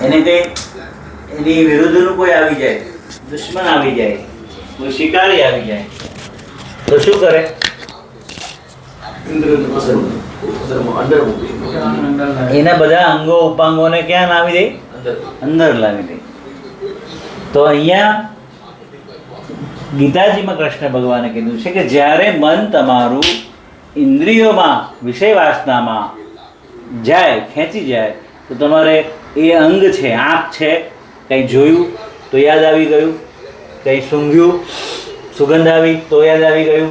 એને કંઈ એની વિરુદ્ધનું કોઈ આવી જાય, દુશ્મન આવી જાય, કોઈ શિકારી આવી જાય તો શું કરે? એના બધા અંગો ઉપાંગોને ક્યાં લાવી દે? અંદર લાવી દે. તો અહીંયા ગીતાજીમાં કૃષ્ણ ભગવાને કીધું છે કે જ્યારે મન તમારું ઇન્દ્રિયોમાં, વિષય વાસનામાં જાય, ખેંચી જાય, તો તમારે એ અંગ છે, આંખ છે, કંઈ જોયું તો યાદ આવી ગયું, કંઈ સૂંઘ્યું, સુગંધ આવી તો યાદ આવી ગયું,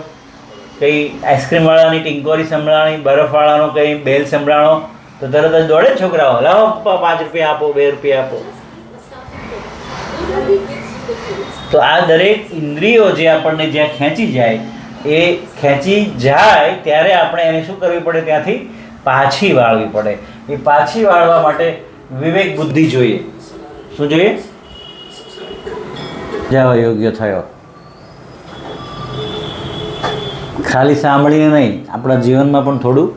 કંઈ આઈસ્ક્રીમવાળાની ટિંકોરી સંભળાણી, બરફવાળાનો કંઈ બેલ સંભળાણો તો તરત જ દોડે છોકરાઓ, લાવો પપ્પા 5 રૂપિયા આપો, 2 રૂપિયા આપો. તો આ દરેક ઇન્દ્રિયો જે આપણને જ્યાં ખેંચી જાય, એ ખેંચી જાય ત્યારે આપણે એને શું કરવી પડે? ત્યાંથી પાછી વાળવી પડે. એ પાછી વાળવા માટે વિવેક બુદ્ધિ જોઈએ. શું જોઈએ? જવા યોગ્ય થયો. ખાલી સાંભળીને નહીં, આપણા જીવનમાં પણ થોડું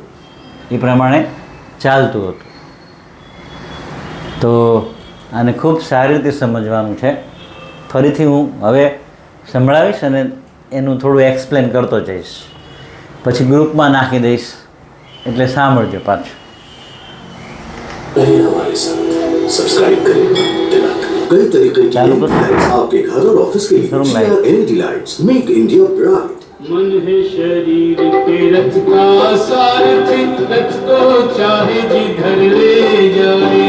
એ પ્રમાણે ચાલતું હતું. તો આને ખૂબ સારી રીતે સમજવાનું છે. ફરીથી હું હવે સંભળાવીશ અને એનું થોડું એક્સપ્લેન કરતો જઈશ, પછી ગ્રુપમાં નાખી દઈશ, એટલે સાંભળજો પાછું. हमारे साथ सब्सक्राइब करें। कई तरीके की लाइट्स आपके घर और ऑफिस के लिए LED lights make India bright. मन है शरीर के रथ का सारथी, रथ को चाहे जिधर ले जाए।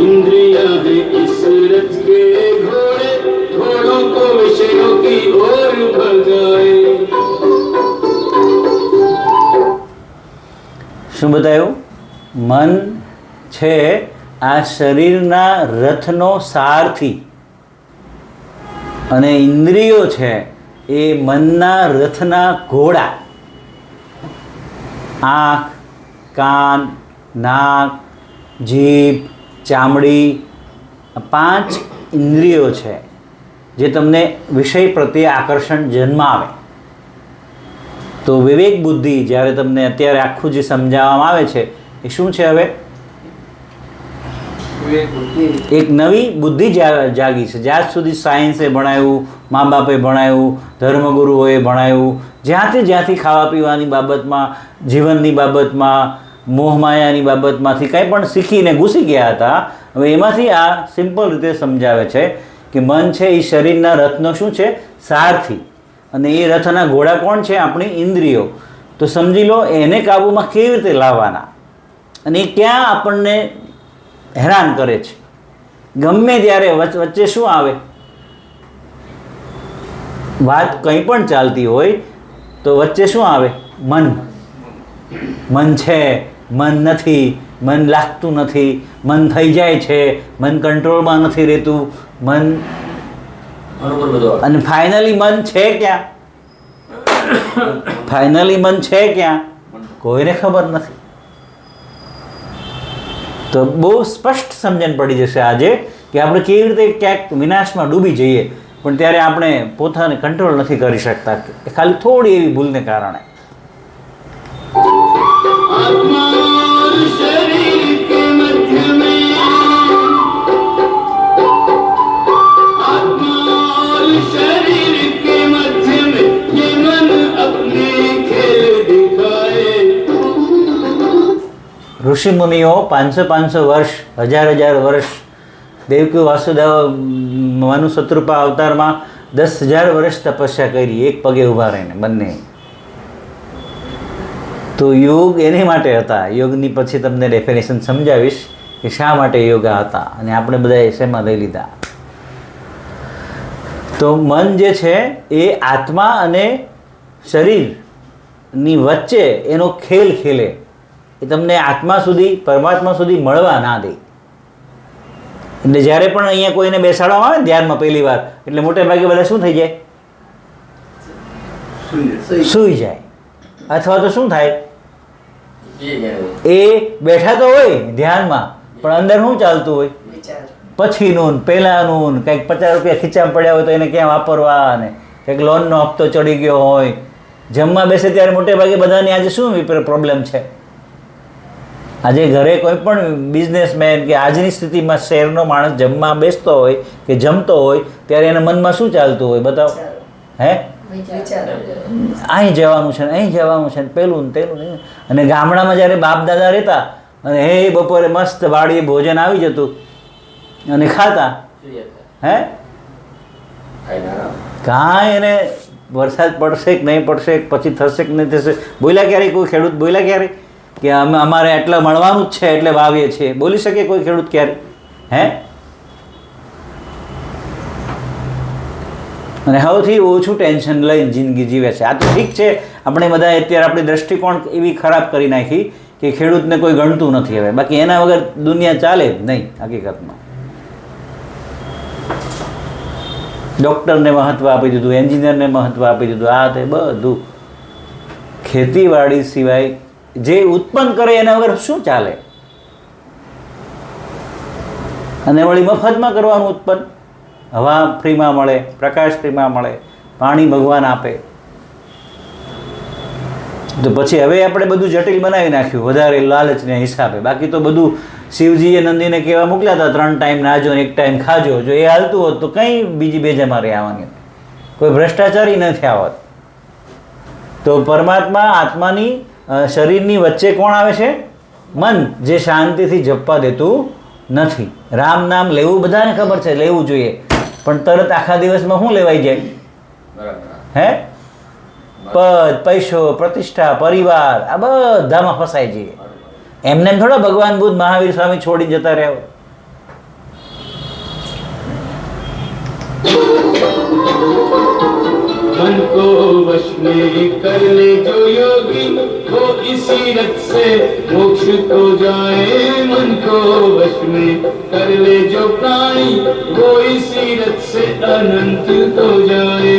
इंद्रियां है इस रथ के घोड़े, घोड़ों को विषयों की ओर भगाए। શું બતાવ્યું? મન છે આ શરીરના રથનો સારથી, અને ઇન્દ્રિયો છે એ મનના રથના ઘોડા. આંખ, કાન, નાક, જીભ, ચામડી, 5 ઇન્દ્રિયો છે જે તમને વિષય પ્રત્યે આકર્ષણ જન્માવે. તો વિવેક બુદ્ધિ જ્યારે તમને અત્યારે આખું જે સમજાવવામાં આવે છે એ શું છે? હવે એક નવી બુદ્ધિ જાગી છે. જ્યાં સુધી સાયન્સે ભણાવ્યું, મા બાપે ભણાવ્યું, ધર્મગુરુઓએ ભણાવ્યું, જ્યાંથી ખાવા પીવાની બાબતમાં, જીવનની બાબતમાં, મોહમાયાની બાબતમાંથી કંઈ પણ શીખીને ઘૂસી ગયા હતા, હવે એમાંથી આ સિમ્પલ રીતે સમજાવે છે કે મન છે એ શરીરના રથનો શું છે? સારથી. અને એ રથના ઘોડા કોણ છે? આપણી ઇન્દ્રિયો. તો સમજી લો એને કાબૂમાં કેવી રીતે લાવવાના, અને એ ક્યાં આપણને હેરાન કરે છે. ગમે ત્યારે વચ્ચે શું આવે? વાત કંઈ પણ ચાલતી હોય તો વચ્ચે શું આવે? મન. મન છે, મન નથી, મન લાગતું નથી, મન થઈ જાય છે, મન કંટ્રોલમાં નથી રહેતું, મન. અને ફાઇનલી મન છે ક્યાં? ફાઇનલી મન છે ક્યાં? કોઈને ખબર નથી. તો બહુ સ્પષ્ટ સમજણ પડી જશે આજે કે આપણે કેવી રીતે ક્યાંક વિનાશમાં ડૂબી જઈએ, પણ ત્યારે આપણે પોતાને કંટ્રોલ નથી કરી શકતા, ખાલી થોડી એવી ભૂલને કારણે. ઋષિ મુનિઓ 500 વર્ષ, 1000 વર્ષ, દેવકી વાસુદેવ મનુ શત્રુપા અવતારમાં 10,000 વર્ષ તપસ્યા કરી, એક પગે ઊભા રહીને બંને. તો યોગ એને માટે હતા. યોગની પછી તમને ડેફિનેશન સમજાવીશ કે શા માટે યોગા હતા અને આપણે બધા શેમાં લઈ લીધા. તો મન જે છે એ આત્મા અને શરીરની વચ્ચે એનો ખેલ ખેલે. એ તમને આત્મા સુધી, પરમાત્મા સુધી મળવા ના દે. એટલે જ્યારે પણ અહીંયા કોઈને બેસાડવામાં આવે ને ધ્યાનમાં પહેલી વાર, એટલે મોટે ભાગે બધા શું થઈ જાય? સૂઈ જાય. અથવા તો શું થાય? એ બેઠા તો હોય ધ્યાનમાં, પણ અંદર શું ચાલતું હોય? પછીનું, પહેલાંનું, કંઈક 50 રૂપિયા ખીચામાં પડ્યા હોય તો એને ક્યાં વાપરવા, અને કંઈક લોનનો હપ્તો ચડી ગયો હોય, જમવા બેસે ત્યારે મોટે ભાગે બધાની આજે શું પ્રોબ્લેમ છે? આજે ઘરે કોઈ પણ બિઝનેસમેન કે આજની સ્થિતિમાં શહેરનો માણસ જમવા બેસતો હોય કે જમતો હોય ત્યારે એના મનમાં શું ચાલતું હોય બતાવો? હે, અહીં જવાનું છે ને અહીં જવાનું છે ને પેલું ને તેલું ને. અને ગામડામાં જ્યારે બાપ દાદા રહેતા અને હે બપોરે મસ્ત વાડીએ ભોજન આવી જતું અને ખાતા. હે, કાંઈ એને વરસાદ પડશે કે નહીં પડશે, પછી થશે કે નહીં થશે, બોલ્યા ક્યારે કોઈ ખેડૂત? બોલ્યા ક્યારે કે અમારે એટલા મળવાનું જ છે એટલે વાવીએ છીએ? બોલી શકે કોઈ ખેડૂત ક્યારે? હે, અને સૌથી ઓછું ટેન્શન લઈને જિંદગી જીવે છે. આ તો ઠીક છે, આપણે બધા અત્યારે આપણી દૃષ્ટિકોણ એવી ખરાબ કરી નાખી કે ખેડૂતને કોઈ ગણતું નથી હવે. બાકી એના વગર દુનિયા ચાલે જ નહીં હકીકતમાં. ડૉક્ટરને મહત્ત્વ આપી દીધું, એન્જિનિયરને મહત્ત્વ આપી દીધું, આ તે બધું. ખેતીવાડી સિવાય જે ઉત્પન્ન કરે એના વગર શું ચાલે? અને વળી મફતમાં કરવાનું ઉત્પન્ન. હવા ફ્રીમાં મળે, પ્રકાશ ફ્રીમાં મળે, પાણી ભગવાન આપે. તો પછી હવે આપણે બધું જટિલ બનાવી નાખ્યું વધારે લાલચને હિસાબે. બાકી તો બધું શિવજીએ નંદીને કહેવા મોકલ્યા હતા 3 ટાઈમ નાજો ને 1 ટાઈમ ખાજો. જો એ હાલતું હોત તો કંઈ બીજી બેજમારી આવવાની, કોઈ ભ્રષ્ટાચારી નથી આવત. તો પરમાત્મા આત્માની શરીરની વચ્ચે કોણ આવે છે? મન, જે શાંતિથી જપવા દેતું નથી. રામ નામ લેવું બધાને ખબર છે, લેવું જોઈએ, પણ તરત આખા દિવસમાં શું લેવાઈ જાય? હે, પદ, પૈસો, પ્રતિષ્ઠા, પરિવાર, આ બધામાં ફસાઈ જઈએ. એમને એમ થોડા ભગવાન બુદ્ધ મહાવીર સ્વામી છોડી જતા રહ્યા. मन को वश में कर ले जो योगी वो इसी रथ से मोक्ष को जाए. मन को वश में कर ले जो प्राणी वो इसी रथ से अनंत को जाए.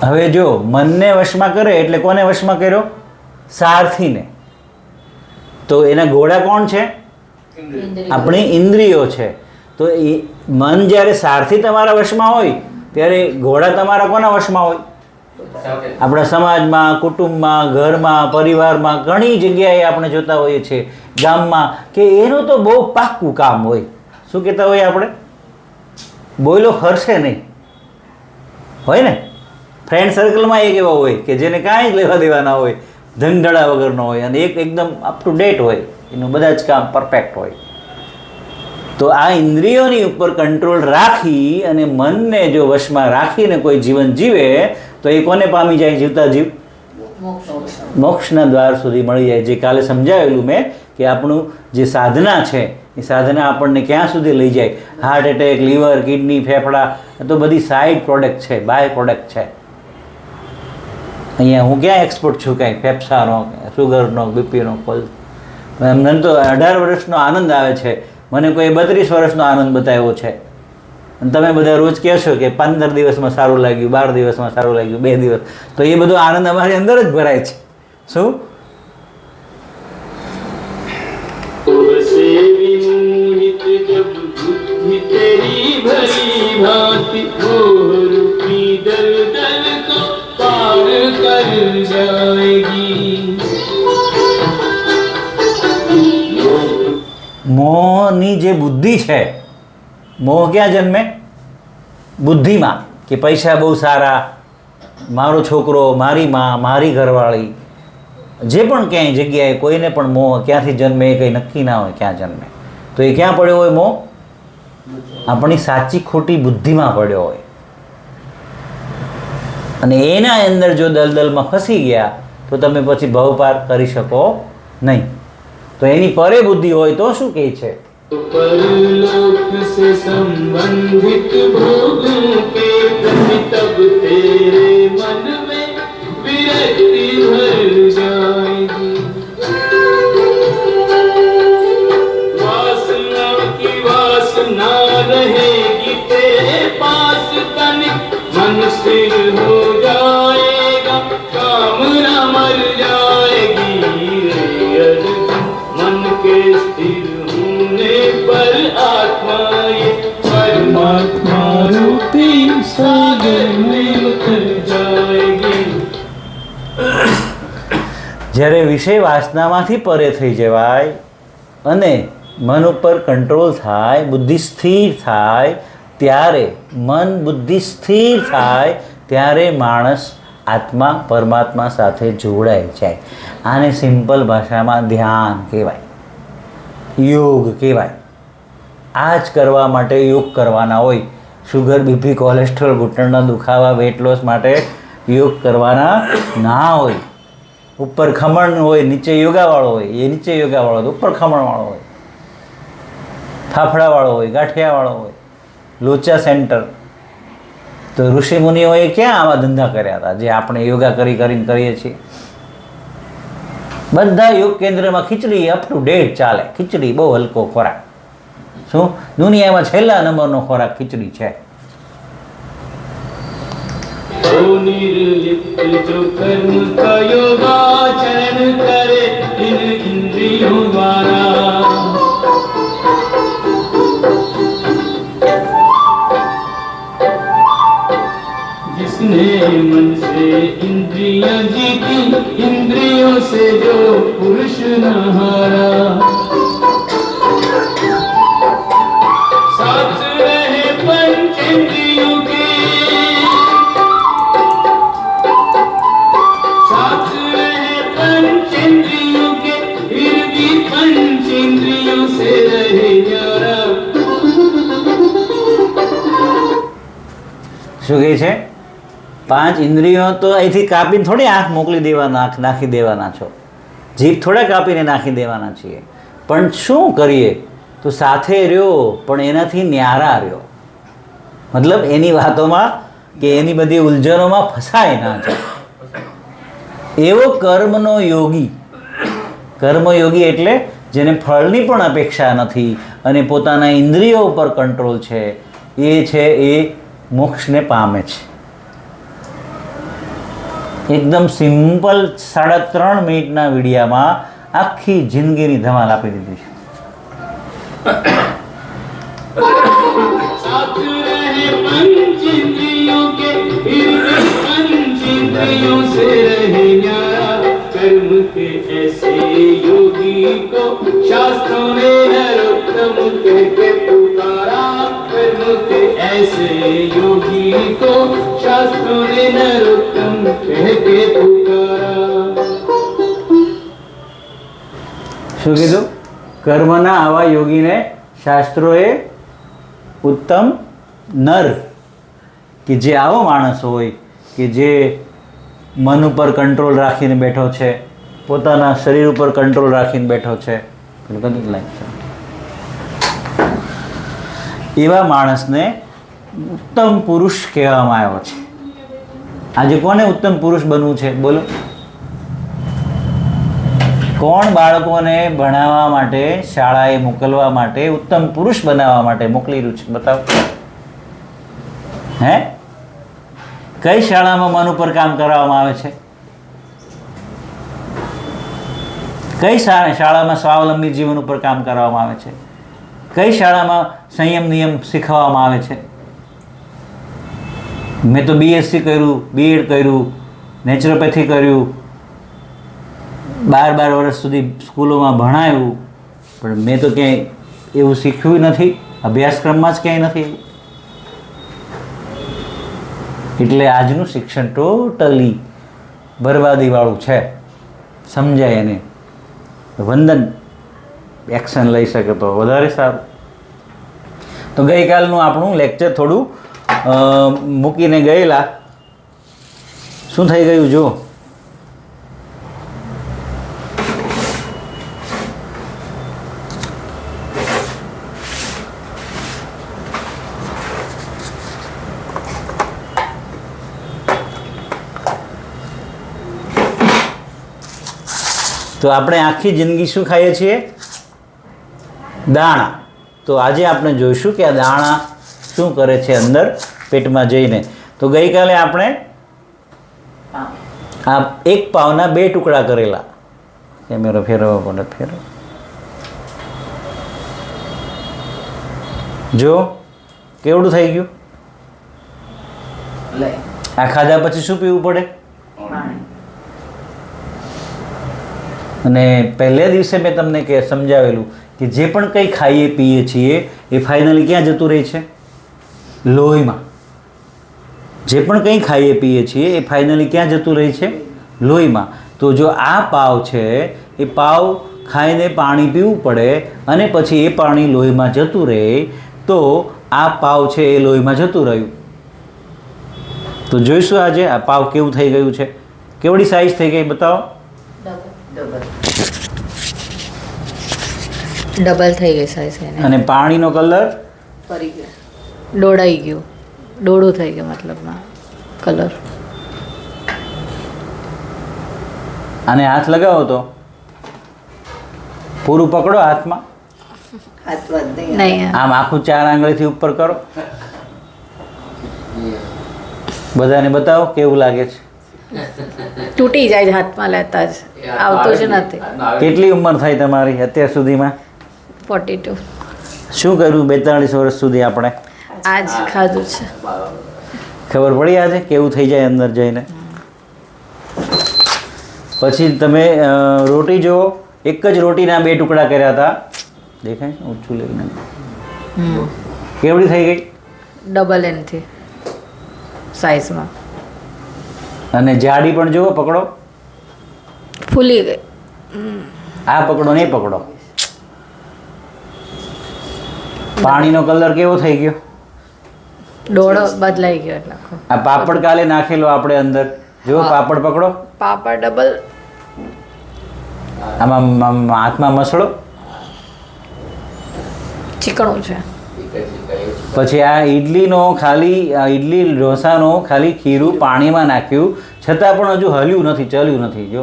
હવે જો મનને વશમાં કરે એટલે કોને વશમાં કર્યો? સારથીને. તો એના ઘોડા કોણ છે? આપણી ઇન્દ્રિયો છે. તો એ મન જ્યારે સારથી તમારા વશમાં હોય ત્યારે ઘોડા તમારા કોના વશમાં હોય? આપણા સમાજમાં, કુટુંબમાં, ઘરમાં, પરિવારમાં, ઘણી જગ્યાએ આપણે જોતા હોઈએ છીએ, ગામમાં, કે એનું તો બહુ પાક્કું કામ હોય. શું કહેતા હોઈએ આપણે? બોલો ખરશે નહીં હોય ને. ફ્રેન્ડ સર્કલમાં એક એવા હોય કે જેને કાંઈ જ લેવા દેવા ના હોય, ધંધડા વગરનો હોય, અને એક એકદમ અપ ટુ ડેટ હોય, એનું બધા જ કામ પરફેક્ટ હોય. તો આ ઇન્દ્રિયોની ઉપર કંટ્રોલ રાખી અને મનને જો વશમાં રાખીને કોઈ જીવન જીવે તો એ કોને પામી જાય? જીવતા જીવ મોક્ષના દ્વાર સુધી મળી જાય. જે કાલે સમજાવેલું મેં કે આપણું જે સાધના છે એ સાધના આપણને ક્યાં સુધી લઈ જાય? હાર્ટ એટેક, લીવર, કિડની, ફેફડા, તો બધી સાઇડ પ્રોડક્ટ છે, બાય પ્રોડક્ટ છે. અહીંયા હું ક્યાં એક્સપર્ટ છું? કાંઈ ફેફસાનો, સુગરનો, બીપીનો, પલ્સ. મને તો 18 વર્ષનો આનંદ આવે છે, મને કોઈ 32 વર્ષનો આનંદ બતાવ્યો છે. અને તમે બધા રોજ કહેશો કે 15 દિવસમાં સારું લાગ્યું, 12 દિવસમાં સારું લાગ્યું, 2 દિવસ, તો એ બધો આનંદ અમારી અંદર જ ભરાય છે. શું? से विमोहित जब बुद्धि तेरी भली भांति मोह रूपी दलदल को पार कर जाएगी. મોહની જે બુદ્ધિ છે, મોહ ક્યાં જન્મે? બુદ્ધિમાં. કે પૈસા બહુ સારા, મારો છોકરો, મારી માં, મારી ઘરવાળી, જે પણ ક્યાંય જગ્યાએ કોઈને પણ મોહ ક્યાંથી જન્મે એ કંઈ નક્કી ના હોય ક્યાં જન્મે. તો એ ક્યાં પડ્યો હોય મોહ? આપણી સાચી ખોટી બુદ્ધિમાં પડ્યો હોય. અને એના અંદર જો દલદલમાં ફસી ગયા તો તમે પછી ભવપાર કરી શકો નહીં. તો એની પરે બુદ્ધિ હોય તો શું કહે છે? परलोक से संबंधित भोगों के प्रति तब तेरे मन में विरक्ति भर जाएगी. वासना की वासना रहेगी तेरे पास तनिक मन स्थिर हो जाएगा. कामना मर जाएगी रे अर्जुन मन के स्थिर पर आत्मा ये परमात्मा रूपी सागर में उतर जाए. જ્યારે વિષય વાસનામાંથી પરે થઈ જવાય અને મન ઉપર કંટ્રોલ થાય, બુદ્ધિ સ્થિર થાય, ત્યારે મન બુદ્ધિ સ્થિર થાય ત્યારે માણસ આત્મા પરમાત્મા સાથે જોડાઈ જાય. આને સિમ્પલ ભાષામાં ધ્યાન કહેવાય, યોગ કહેવાય. આ જ કરવા માટે યોગ કરવાના હોય. શુગર, બીપી, કોલેસ્ટ્રોલ, ઘૂંટણના દુખાવા, વેટ લોસ માટે યોગ કરવાના ના હોય. ઉપર ખમણ હોય, નીચે યોગાવાળો હોય, એ નીચે યોગાવાળો હોય, ઉપર ખમણવાળો હોય, ફાફડાવાળો હોય, ગાંઠિયાવાળો હોય, લોચા સેન્ટર. તો ઋષિ મુનિઓએ ક્યાં આવા ધંધા કર્યા હતા જે આપણે યોગા કરીને કરીએ છીએ? બધા યોગ કેન્દ્રમાં ખીચડી અપ ટુ ડેટ ચાલે. ખીચડી બહુ હલકો ખોરાક. શું દુનિયામાં છેલ્લા નંબરનો ખોરાક ખીચડી છે. निर्लिप्त जो कर्म का योगाचरण करे इन इंद्रियों द्वारा, जिसने मन से इंद्रियां जीती, इंद्रियों से जो पुरुष न हारा, साथ रहे पंचेंद्रियों के, पंचेंद्रियों के, फिर भी पंचेंद्रियों से रहे न्यारा. શું કહે છે? 5 ઇન્દ્રિયો તો અહીંથી કાપીને થોડી આંખ મોકલી દેવાના, નાખી દેવાના છો. જીભ થોડા કાપીને નાખી દેવાના છીએ. પણ શું કરીએ? તો સાથે રહ્યો પણ એનાથી ન્યારા રહ્યો. મતલબ એની વાતોમાં કે એની બધી ઉલઝનોમાં ફસાય ના જાય. એવો કર્મનો યોગી. કર્મયોગી એટલે જેને ફળની પણ અપેક્ષા નથી અને પોતાના ઇન્દ્રિયો ઉપર કંટ્રોલ છે, એ મોક્ષને પામે છે. એકદમ સિમ્પલ 3.5 મિનિટના વિડીયામાં આખી જિંદગીની ધમાલ આપી દીધી છે. साथ रहे पंचेंद्रियों के, फिर भी पंचेंद्रियों से रहे न्यारा. कर्म के ऐसे योगी को शास्त्रों ने नरोत्तम कह के पुकारा. कर्म के ऐसे योगी को शास्त्रों ने नरोत्तम कह के पुकारा. શું કીધું? કર્મના આવા યોગીને શાસ્ત્રોએ ઉત્તમ નર, કે જે આવો માણસ હોય કે જે મન ઉપર કંટ્રોલ રાખીને બેઠો છે, પોતાના શરીર ઉપર કંટ્રોલ રાખીને બેઠો છે, એવા માણસને ઉત્તમ પુરુષ કહેવામાં આવ્યો છે. આજે કોને ઉત્તમ પુરુષ બનવું છે? બોલો. કોણ બાળકોને ભણાવવા માટે, શાળાએ મોકલવા માટે, ઉત્તમ પુરુષ બનાવવા માટે મોકલી રહ્યું છે? બતાવો. હે? કઈ શાળામાં મન ઉપર કામ કરાવવામાં આવે છે? કઈ શાળામાં સ્વાવલંબી જીવન ઉપર કામ કરવામાં આવે છે? કઈ શાળામાં સંયમ નિયમ શીખવવામાં આવે છે? મેં તો BSc કર્યું, BEd કર્યું, નેચરોપેથી કર્યું, 12 વર્ષ સુધી સ્કૂલોમાં ભણાવ્યું, પણ મેં તો ક્યાંય એવું શીખ્યું નથી. અભ્યાસક્રમમાં જ ક્યાંય નથી. એટલે આજનું શિક્ષણ ટોટલી બરબાદીવાળું છે. સમજાય એને. વંદન એક્શન લઈ શકે તો વધારે સારું. તો ગઈકાલનું આપણું લેક્ચર થોડું મૂકીને ગયેલા. શું થઈ ગયું જો? તો આપણે આખી જિંદગી શું ખાઈએ છીએ? દાણા. તો આજે આપણે જોઈશું કે આ દાણા શું કરે છે અંદર પેટમાં જઈને. તો ગઈકાલે આપણે આ એક પાવના 2 ટુકડા કરેલા. કેમેરો ફેરવો પડે, ફેરવો. જો કેવડું થઈ ગયું? આ ખાધા પછી શું પીવું પડે? અને પહેલે દિવસે મેં તમને સમજાવેલું કે જે પણ કંઈ ખાઈએ પીએ છીએ એ ફાઇનલી ક્યાં જતું રહે છે? લોહીમાં. જે પણ કંઈ ખાઈએ પીએ છીએ એ ફાઇનલી ક્યાં જતું રહે છે? લોહીમાં. તો જો આ પાવ છે એ પાવ ખાઈને પાણી પીવું પડે અને પછી એ પાણી લોહીમાં જતું રહે, તો આ પાવ છે એ લોહીમાં જતું રહ્યું. તો જોઈશું આજે આ પાવ કેવું થઈ ગયું છે, કેવડી સાઈઝ થઈ ગઈ બતાવો. ડબલ થઈ ગઈ સાઈઝ એને. અને પાણીનો કલર ફરી ગયો, ડોળાઈ ગયું, ડોળું થઈ ગયું મતલબમાં કલર. અને હાથ લગાવો તો પૂરું પકડો હાથમાં, નહીં આમ આખું 4 આંગળીથી ઉપર કરો. બધાને બતાવો કેવું લાગે છે. તૂટી જાય છે હાથમાં લેતા જ, આવતું જ નથી. કેટલી ઉંમર થાય તમારી અત્યાર સુધીમાં? 42. શું કર્યું 42 વર્ષ સુધી આપણે? આજ ખાધું છે. ખબર પડી આજે કેવું થઈ જાય અંદર જઈને? પછી તમે રોટી જુઓ, એક જ રોટીના 2 ટુકડા કર્યા હતા, દેખાય છે ઓછું લઈને, કેવડી થઈ ગઈ? ડબલ એનથી સાઈઝમાં. અને જાડી પણ જુઓ, પકડો, ફૂલી ગઈ. આ પકડો ને એ પકડો. પાણીનો કલર કેવો થઈ ગયો? ડોળો બદલાઈ ગયો એટલે આખો. આ પાપડ કાલે નાખેલો આપણે અંદર, જુઓ પાપડ પકડો, પાપડ ડબલ. આમાં હાથમાં મસળો. ચીકણું છે. પછી આ ઇડલી ઢોસાનો ખાલી ખીરું પાણીમાં નાખ્યું, છતાં પણ હજુ હલ્યું નથી, ચલ્યું નથી. જો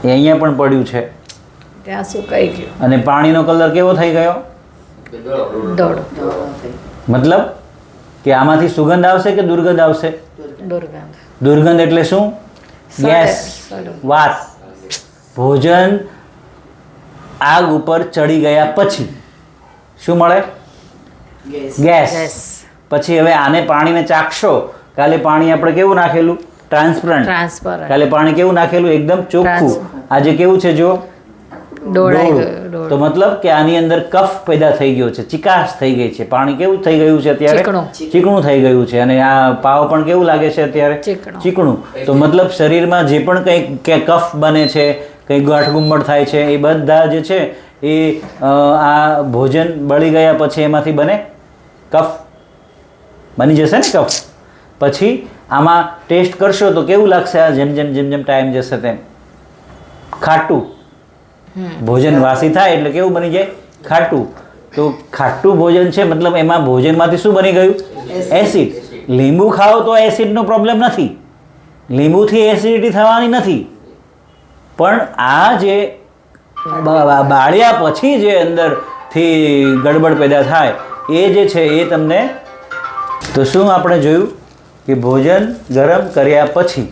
એ અહીંયા પણ પડ્યું છે. ત્યાં સુકાઈ ગયું. અને પાણીનો કલર કેવો થઈ ગયો? ડોળો. મતલબ કે આમાંથી સુગંધ આવશે કે દુર્ગંધ આવશે? દુર્ગંધ. દુર્ગંધ એટલે શું? ગેસ, સડે. વાસ. ભોજન આગ ઉપર ચડી ગયા પછી શું મળે? ગેસ. પછી હવે આને પાણીને ચાખશો. કાલે પાણી આપણે કેવું નાખેલું? ટ્રાન્સપરન્ટ. કાલે પાણી કેવું નાખેલું? એકદમ ચોખ્ખું. આજે કેવું છે જો? ડોળાઈ ડોળું. ગયું. તો મતલબ કે આની અંદર કફ પેદા થઈ ગયો છે, ચિકાશ થઈ ગઈ છે. પાણી કેવું થઈ ગયું છે અત્યારે? ચીકણું. ચીકણું થઈ ગયું છે. અને આ પાવ પણ કેવું લાગે છે અત્યારે? ચીકણું. ચીકણું. તો મતલબ શરીરમાં જે પણ કંઈ કફ બને છે, કંઈ ગાંઠગુંમટ થાય છે, એ બધા જે છે એ આ ભોજન બળી ગયા પછી એમાંથી બને કફ, બની જશે ને કફ. પછી આમાં ટેસ્ટ કરશો તો કેવું લાગશે? આ જેમ જેમ ટાઈમ જશે તેમ ખાટું. ભોજન વાસી થાય એટલે કેવું બની જાય? ખાટું. તો ખાટું ભોજન છે, મતલબ એમાં ભોજનમાંથી શું બની ગયું? એસિડ. લીંબુ ખાઓ તો એસિડનો પ્રોબ્લેમ નથી, લીંબુથી એસિડિટી થવાની નથી. પણ આ જે બાળ્યા પછી જે અંદરથી ગડબડ પેદા થાય એ જે છે એ તમને. તો શું આપણે જોયું કે ભોજન ગરમ કર્યા પછી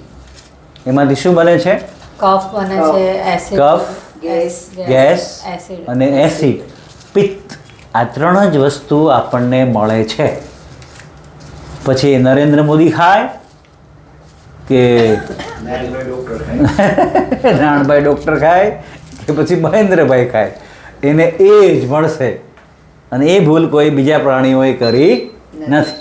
એમાંથી શું બને છે? કફ બને છે, એસિડ, કફ, ગેસ એસિડ અને એસિડ, પિત્ત. આ 3 જ વસ્તુ આપણને મળે છે. પછી નરેન્દ્ર મોદી ખાય કે નાણભાઈ ડૉક્ટર ખાય કે પછી મહેન્દ્રભાઈ ખાય, એને એ જ મળશે. અને એ ભૂલ કોઈ બીજા પ્રાણીઓએ કરી નથી.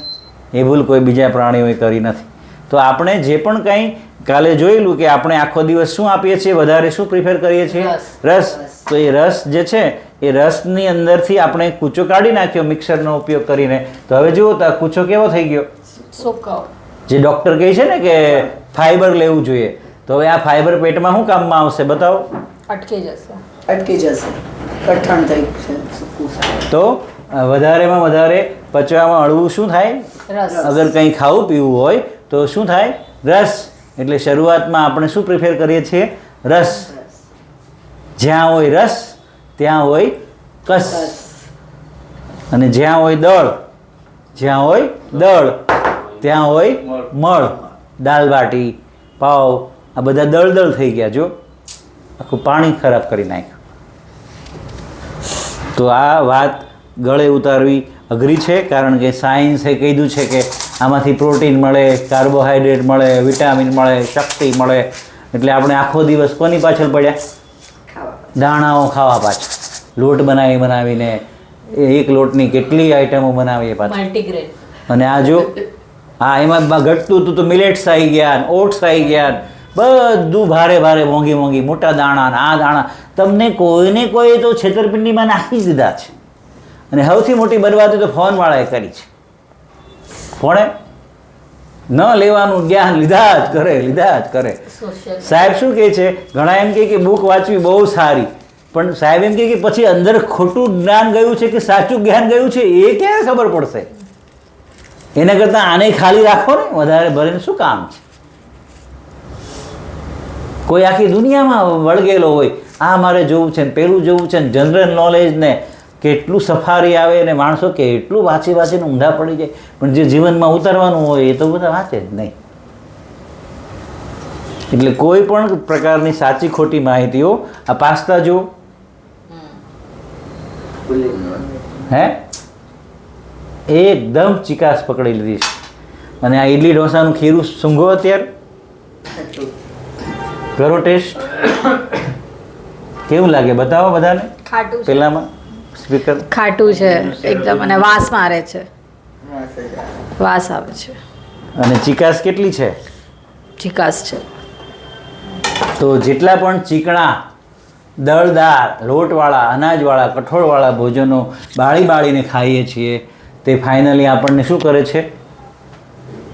એ ભૂલ કોઈ બીજા પ્રાણીઓએ કરી નથી. તો આપણે જે પણ કંઈ કાલે જોયેલું કે આપણે આખો દિવસ શું આપીએ છીએ? વધારે શું પ્રિફર કરીએ છીએ? રસ. તો એ રસ જે છે એ રસની અંદરથી આપણે કૂચો કાઢી નાખ્યો મિક્સરનો ઉપયોગ કરીને. તો હવે જુઓ તો આ કૂચો કેવો થઈ ગયો? સુકાવ. જે ડૉક્ટર કહે છે ને કે ફાઈબર લેવું જોઈએ, તો હવે આ ફાઈબર પેટમાં શું કામમાં આવશે? બતાવો. અટકી જશે. કઠણ થઈ છે. તો વધારેમાં વધારે પચવામાં હળવું શું થાય? રસ. અગર કંઈ ખાવું પીવું હોય તો શું થાય? રસ. એટલે શરૂઆતમાં આપણે શું પ્રિફર કરીએ છીએ? રસ. જ્યાં હોય રસ ત્યાં હોય કસ. અને જ્યાં હોય દળ ત્યાં હોય મળ. દાલ બાટી, પાવ, આ બધા દળ થઈ ગયા. જો આખું પાણી ખરાબ કરી નાખ્યું. તો આ વાત ગળે ઉતારવી અઘરી છે, કારણ કે સાયન્સે કીધું છે કે આમાંથી પ્રોટીન મળે, કાર્બોહાઈડ્રેટ મળે, વિટામિન મળે, શક્તિ મળે, એટલે આપણે આખો દિવસ કોની પાછળ પડ્યા? ખાવા દાણાઓ ખાવા પાછળ. લોટ બનાવીને એક લોટની કેટલી આઈટમો બનાવીએ પાછી. મલ્ટીગ્રેન. અને આ જો એમાં ઘટતું હતું તો મિલેટ્સ આવી ગયા, ઓટ્સ આવી ગયા, બધું ભારે મોંઘી મોટા દાણા, આ દાણા તમને કોઈને કોઈ તો છેતરપિંડીમાં નાખી દીધા છે. અને સૌથી મોટી બરબાદી તો ફોનવાળાએ કરી છે. ફોને ન લેવાનું જ્ઞાન લીધા જ કરે. સાહેબ શું કહે છે, ઘણા એમ કહે કે બુક વાંચવી બહુ સારી, પણ સાહેબ એમ કહે કે પછી અંદર ખોટું જ્ઞાન ગયું છે કે સાચું જ્ઞાન ગયું છે એ ક્યારે ખબર પડશે? એના કરતાં આને ખાલી રાખો ને, વધારે ભરીને શું કામ છે? કોઈ આખી દુનિયામાં વળગેલો હોય, આ મારે જોવું છે ને પેલું જોવું છે ને, જનરલ નોલેજ ને કેટલું સફારી આવે ને માણસો કેટલું વાંચીને ઊંધા પડી જાય, પણ જે જીવનમાં ઉતારવાનું હોય એ તો બધા વાંચે જ નહીં. એટલે કોઈ પણ પ્રકારની સાચી ખોટી માહિતીઓ, આ પાસ્તા જો હે એકદમ ચિકાસ પકડી લીધી છે. અને આ ઇડલી ઢોસાનું ખીરું સૂંઘો અત્યારે, કરો ટેસ્ટ, કેવું લાગે બતાવો બધાને. ખાટું છે. પેલામાં સ્પીકર ખાટું છે એકદમ, અને વાસ મારે છે, વાસ આવે છે, અને ચિકાસ કેટલી છે? ચિકાસ છે. તો જેટલા પણ ચીકણા, દળદાર, લોટવાળા, અનાજવાળા, કઠોળવાળા ભોજનો બાળીને ખાઈએ છીએ તે ફાઇનલી આપણને શું કરે છે?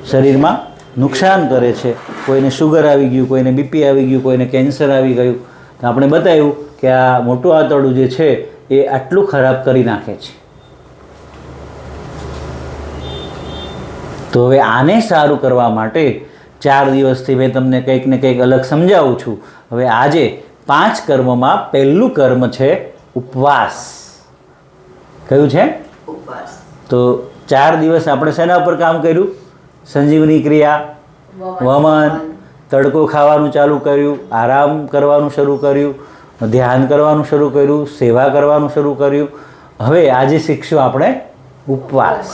શરીરમાં નુકસાન કરે છે. કોઈને શુગર આવી ગયું, કોઈને બીપી આવી ગયું, કોઈને કેન્સર આવી ગયું. તો આપણે બતાવ્યું કે આ મોટું આંતરડું જે છે એ આટલું ખરાબ કરી નાખે છે. તો હવે આને સારું કરવા માટે 4 દિવસથી મેં તમને કંઈક ને કંઈક અલગ સમજાવું છું. હવે આજે 5 કર્મમાં પહેલું કર્મ છે ઉપવાસ. કયું છે? ઉપવાસ. તો 4 દિવસ આપણે શેના ઉપર કામ કર્યું? સંજીવની ક્રિયા, વમન, તડકો ખાવાનું ચાલુ કર્યું, આરામ કરવાનું શરૂ કર્યું, ધ્યાન કરવાનું શરૂ કર્યું, સેવા કરવાનું શરૂ કર્યું. હવે આજે શીખશું આપણે ઉપવાસ.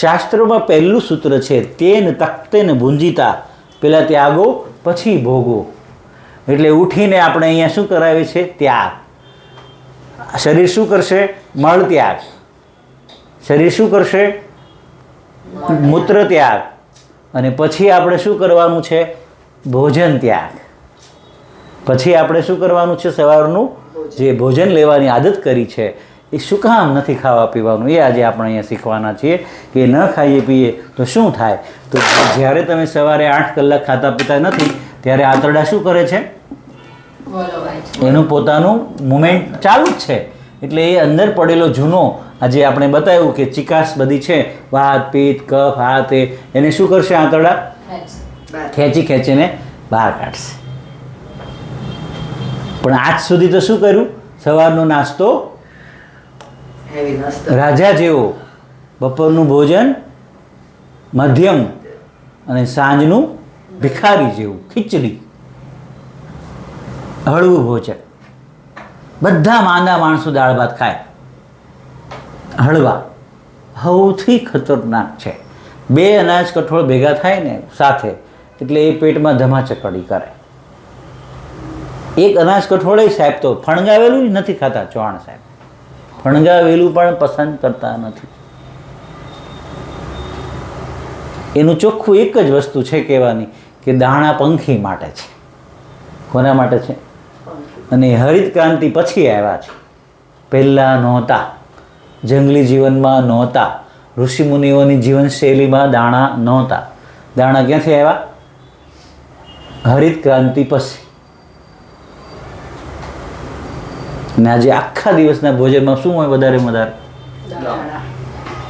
શાસ્ત્રોમાં પહેલું સૂત્ર છે તેન તક્તેન ભુંજીતા, પહેલાં ત્યાગો પછી ભોગો. એટલે ઉઠીને આપણે અહીંયા શું કરાવીએ છીએ? ત્યાગ. શરીર શું કરશે? મળ ત્યાગ. શરીર શું કરશે? મૂત્ર ત્યાગ. અને પછી આપણે શું કરવાનું છે? ભોજન ત્યાગ. પછી આપણે શું કરવાનું છે? સવારનું જે ભોજન લેવાની આદત કરી છે એ શું કામ નથી ખાવા પીવાનું, એ આજે આપણે અહીંયા શીખવાના છીએ કે ન ખાઈએ પીએ તો શું થાય. તો જ્યારે તમે સવારે 8 કલાક ખાતા પીતા નથી ત્યારે આંતરડા શું કરે છે? એનું પોતાનું મુમેન્ટ ચાલુ જ છે. એટલે એ અંદર પડેલો જૂનો, આજે આપણે બતાવ્યું કે ચિકાસ બધી છે, વાત, પિત્ત, કફ, આ તે, એને શું કરશે? આંતરડા ખેંચીને બહાર કાઢશે. પણ આજ સુધી તો શું કર્યું? સવારનો નાસ્તો રાજા જેવો, બપોરનું ભોજન મધ્યમ, અને સાંજનું ભિખારી જેવું, ખીચડી, હળવું ભોજન. બધા માંદા માણસો દાળ ભાત ખાય, હળવા. સૌથી ખતરનાક છે 2 અનાજ કઠોળ ભેગા થાય ને સાથે, એટલે એ પેટમાં ધમાચકડી કરે. એક અનાજ કઠોળ સાહેબ તો ફણગાવેલું જ નથી ખાતા. ચૌહાણ સાહેબ ફણગાવેલું પણ પસંદ કરતા નથી. એનું ચોખ્ખું એક જ વસ્તુ છે કહેવાની કે દાણા પંખી માટે છે. કોના માટે છે? અને હરિત ક્રાંતિ પછી આવ્યા છે, પહેલાં નહોતા. જંગલી જીવનમાં નહોતા, ઋષિમુનિઓની જીવનશૈલીમાં દાણા નહોતા. દાણા ક્યાંથી આવ્યા? હરિત ક્રાંતિ પછી. અને આજે આખા દિવસના ભોજનમાં શું હોય? વધારે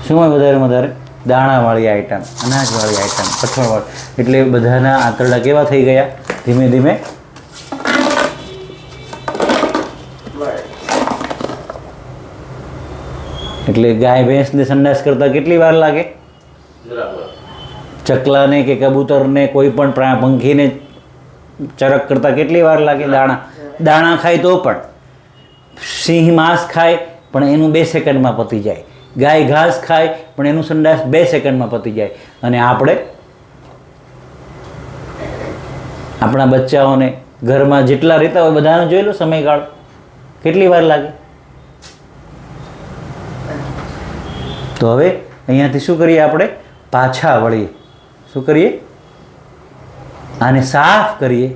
શું હોય? વધારે દાણાવાળી આઈટમ, અનાજવાળી આઈટમ, કઠોળવાળી. એટલે બધાના આંતરડા કેવા થઈ ગયા? ધીમે ધીમે એટલે ગાય ભેંસને સંડાસ કરતાં કેટલી વાર લાગે? ચકલાને કે કબૂતરને, કોઈ પણ પંખીને ચરક કરતાં કેટલી વાર લાગે? દાણા ખાય તો પણ. સિંહ માંસ ખાય પણ એનું 2 સેકન્ડમાં પતી જાય. ગાય ઘાસ ખાય પણ એનું સંડાસ 2 સેકન્ડમાં પતી જાય. અને આપણા બચ્ચાઓને ઘરમાં જેટલા રહેતા હોય બધાને જોઈ લો સમયગાળો કેટલી વાર લાગે. તો હવે અહીંયાથી શું કરીએ આપણે? પાછા વળીએ. શું કરીએ? આને સાફ કરીએ.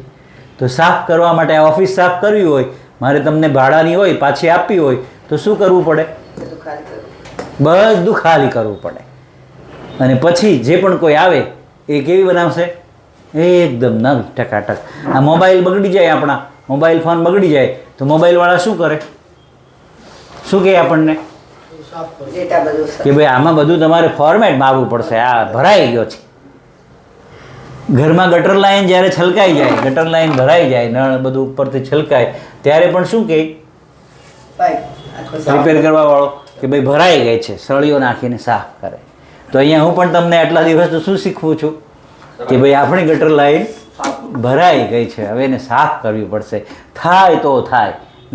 તો સાફ કરવા માટે આ ઓફિસ સાફ કરવી હોય, મારે તમને ભાડાની હોય, પાછી આપવી હોય, તો શું કરવું પડે? બધું ખાલી કરવું. બધું ખાલી કરવું પડે. અને પછી જે પણ કોઈ આવે એ કેવી બનાવશે? એકદમ નવી ટકાટક. આ મોબાઈલ બગડી જાય, આપણા મોબાઈલ ફોન બગડી જાય તો મોબાઈલવાળા શું કરે? શું કહે આપણને? ડેટા બધું કે ભાઈ આમાં બધું તમારે ફોર્મેટમાં આવવું પડશે, આ ભરાઈ ગયો છે. ઘરમાં ગટર લાઈન જ્યારે છલકાઈ જાય, ગટર લાઈન ભરાઈ જાય, નળ બધું ઉપરથી છલકાય, ત્યારે પણ શું કહે પાઇપ આખું સાફ. રિપેર કરવાવાળો? કે ભાઈ ભરાઈ ગઈ છે, સળીઓ નાખીને સાફ કરે. તો અહીંયા હું પણ તમને આટલા દિવસ તો શું શીખવું છું કે ભાઈ આપણી ગટર લાઈન ભરાઈ ગઈ છે, હવે એને સાફ કરવી પડશે. થાય તો થાય,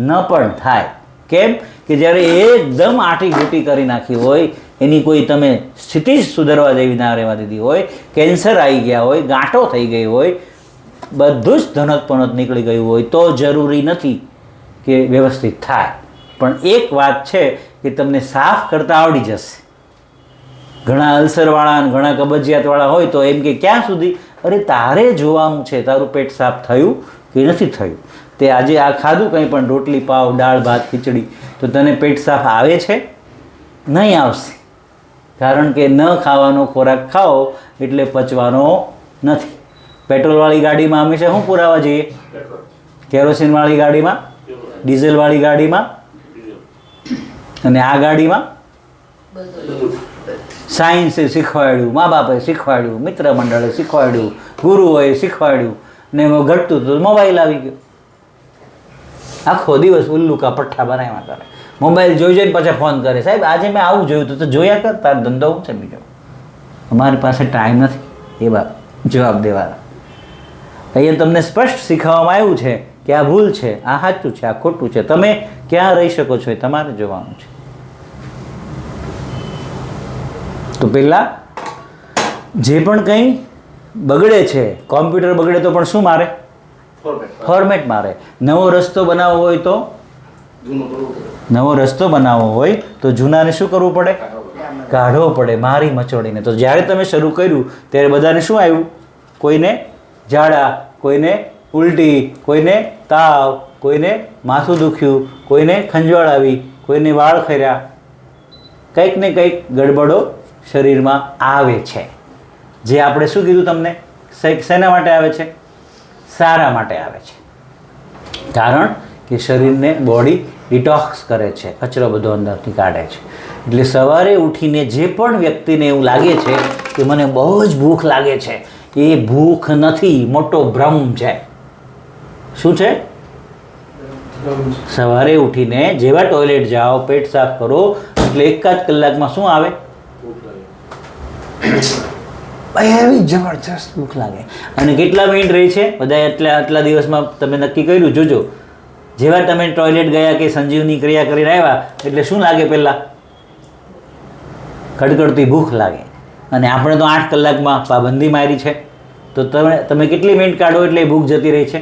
ન પણ થાય. કેમ કે જ્યારે એકદમ આટી ઘૂંટી કરી નાખી હોય, એની કોઈ તમે સ્થિતિ જ સુધારવા જેવી ના રહેવા દીધી હોય, કેન્સર આવી ગયા હોય, ગાંઠો થઈ ગઈ હોય, બધું જ ધનત પનત નીકળી ગયું હોય, તો જરૂરી નથી કે વ્યવસ્થિત થાય. પણ એક વાત છે કે તમને સાફ કરતાં આવડી જશે. ઘણા અલ્સરવાળા અને ઘણા કબજિયાતવાળા હોય તો એમ કે ક્યાં સુધી? અરે તારે જોવાનું છે તારું પેટ સાફ થયું કે નથી થયું. તે આજે આ ખાધું કંઈ પણ રોટલી પાવ દાળ ભાત ખીચડી, તો તને પેટ સાફ આવે છે? નહીં આવશે. કારણ કે ન ખાવાનો ખોરાક ખાઓ એટલે પચવાનો નથી. પેટ્રોલવાળી ગાડીમાં હંમેશા શું પુરાવા જઈએ? કેરોસીનવાળી ગાડીમાં, ડીઝલવાળી ગાડીમાં, અને આ ગાડીમાં સાયન્સે શીખવાડ્યું, મા બાપે શીખવાડ્યું, મિત્ર મંડળે શીખવાડ્યું, ગુરુઓએ શીખવાડ્યું, ને એમાં ઘટતું તો મોબાઈલ આવી ગયો. આખો દિવસ ઉલ્લુ કા પઠ્ઠા બનાવ્યા કરે. મોબાઈલ જોઈ જોઈને પાછા ફોન કરે, સાહેબ આજે મેં આવું જોયું તો જોયા કર, તાર ધંધો હું છે બીજો. અમારી પાસે ટાઈમ નથી એ બાપ જવાબ દેવાના. અહીંયા તમને સ્પષ્ટ શીખવવામાં આવ્યું છે કે આ ભૂલ છે, આ સાચું છે, આ ખોટું છે. તમે ક્યાં રહી શકો છો એ તમારે જોવાનું છે. તો પહેલાં જે પણ કંઈ બગડે છે, કોમ્પ્યુટર બગડે તો પણ શું મારે? ફોર્મેટ મારે. નવો રસ્તો બનાવવો હોય તો જૂનાને શું કરવું પડે? કાઢવો પડે, મારી મચોડીને. તો જ્યારે તમે શરૂ કર્યું ત્યારે બધાને શું આવ્યું? કોઈને ઝાડા, કોઈને ઉલટી, કોઈને તાવ, કોઈને માથું દુખ્યું, કોઈને ખંજવાળ આવી, કોઈને વાળ ખર્યા. કંઈક ને કંઈક ગડબડો શરીરમાં આવે છે. જે આપણે શું કીધું તમને? શેના માટે આવે છે? સારા માટે આવે છે. કારણ કે શરીરને બોડી ડિટોક્સ કરે છે, કચરો બધો અંદરથી કાઢે છે. એટલે સવારે ઉઠીને જે પણ વ્યક્તિને એવું લાગે છે કે મને બહુ જ ભૂખ લાગે છે, એ ભૂખ નથી, મોટો ભ્રમ છે. શું છે? સવારે ઉઠીને જેવા ટોયલેટ જાઓ, પેટ સાફ કરો એટલે 1 કલાકમાં શું આવે? એવી જબરજસ્ત ભૂખ લાગે. અને કેટલા મિનિટ રહી છે? બધા આટલા દિવસમાં તમે નક્કી કર્યું? જોજો, જેવા તમે ટોયલેટ ગયા કે સંજીવની ક્રિયા કરીને આવ્યા એટલે શું લાગે? પહેલાં કડકડતી ભૂખ લાગે. અને આપણે તો 8 કલાકમાં પાબંદી મારી છે, તો તમે કેટલી મિનિટ કાઢો એટલે એ ભૂખ જતી રહી છે?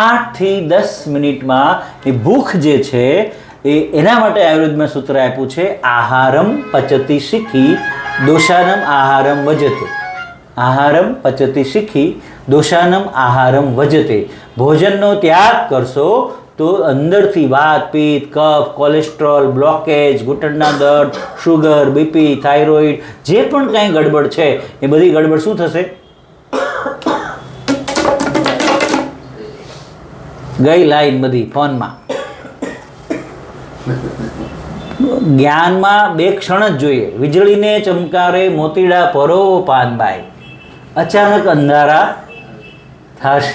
8 થી 10 મિનિટમાં એ ભૂખ જે છે એના માટે આયુર્વેદમાં સૂત્ર આપ્યું છે, આહારમ પચતી શીખી દોષાનમ આહારમ વજતે. આહારમ પચતી શીખી દોષાનમ આહારમ વજતે. ભોજનનો ત્યાગ કરશો તો અંદરથી વાત, પિત્ત, કફ, કોલેસ્ટ્રોલ, બ્લોકેજ, ઘૂંટણના દર્દ, શુગર, બીપી, થાઇરોઇડ, જે પણ કાંઈ ગડબડ છે એ બધી ગડબડ શું થશે? ગઈ લાઈન બધી ફોનમાં. જ્ઞાનમાં 2 ક્ષણ જ જોઈએ. વીજળીને ચમકારે મોતીડા પરો પાનબાઈ, અચાનક અંધારા થશે.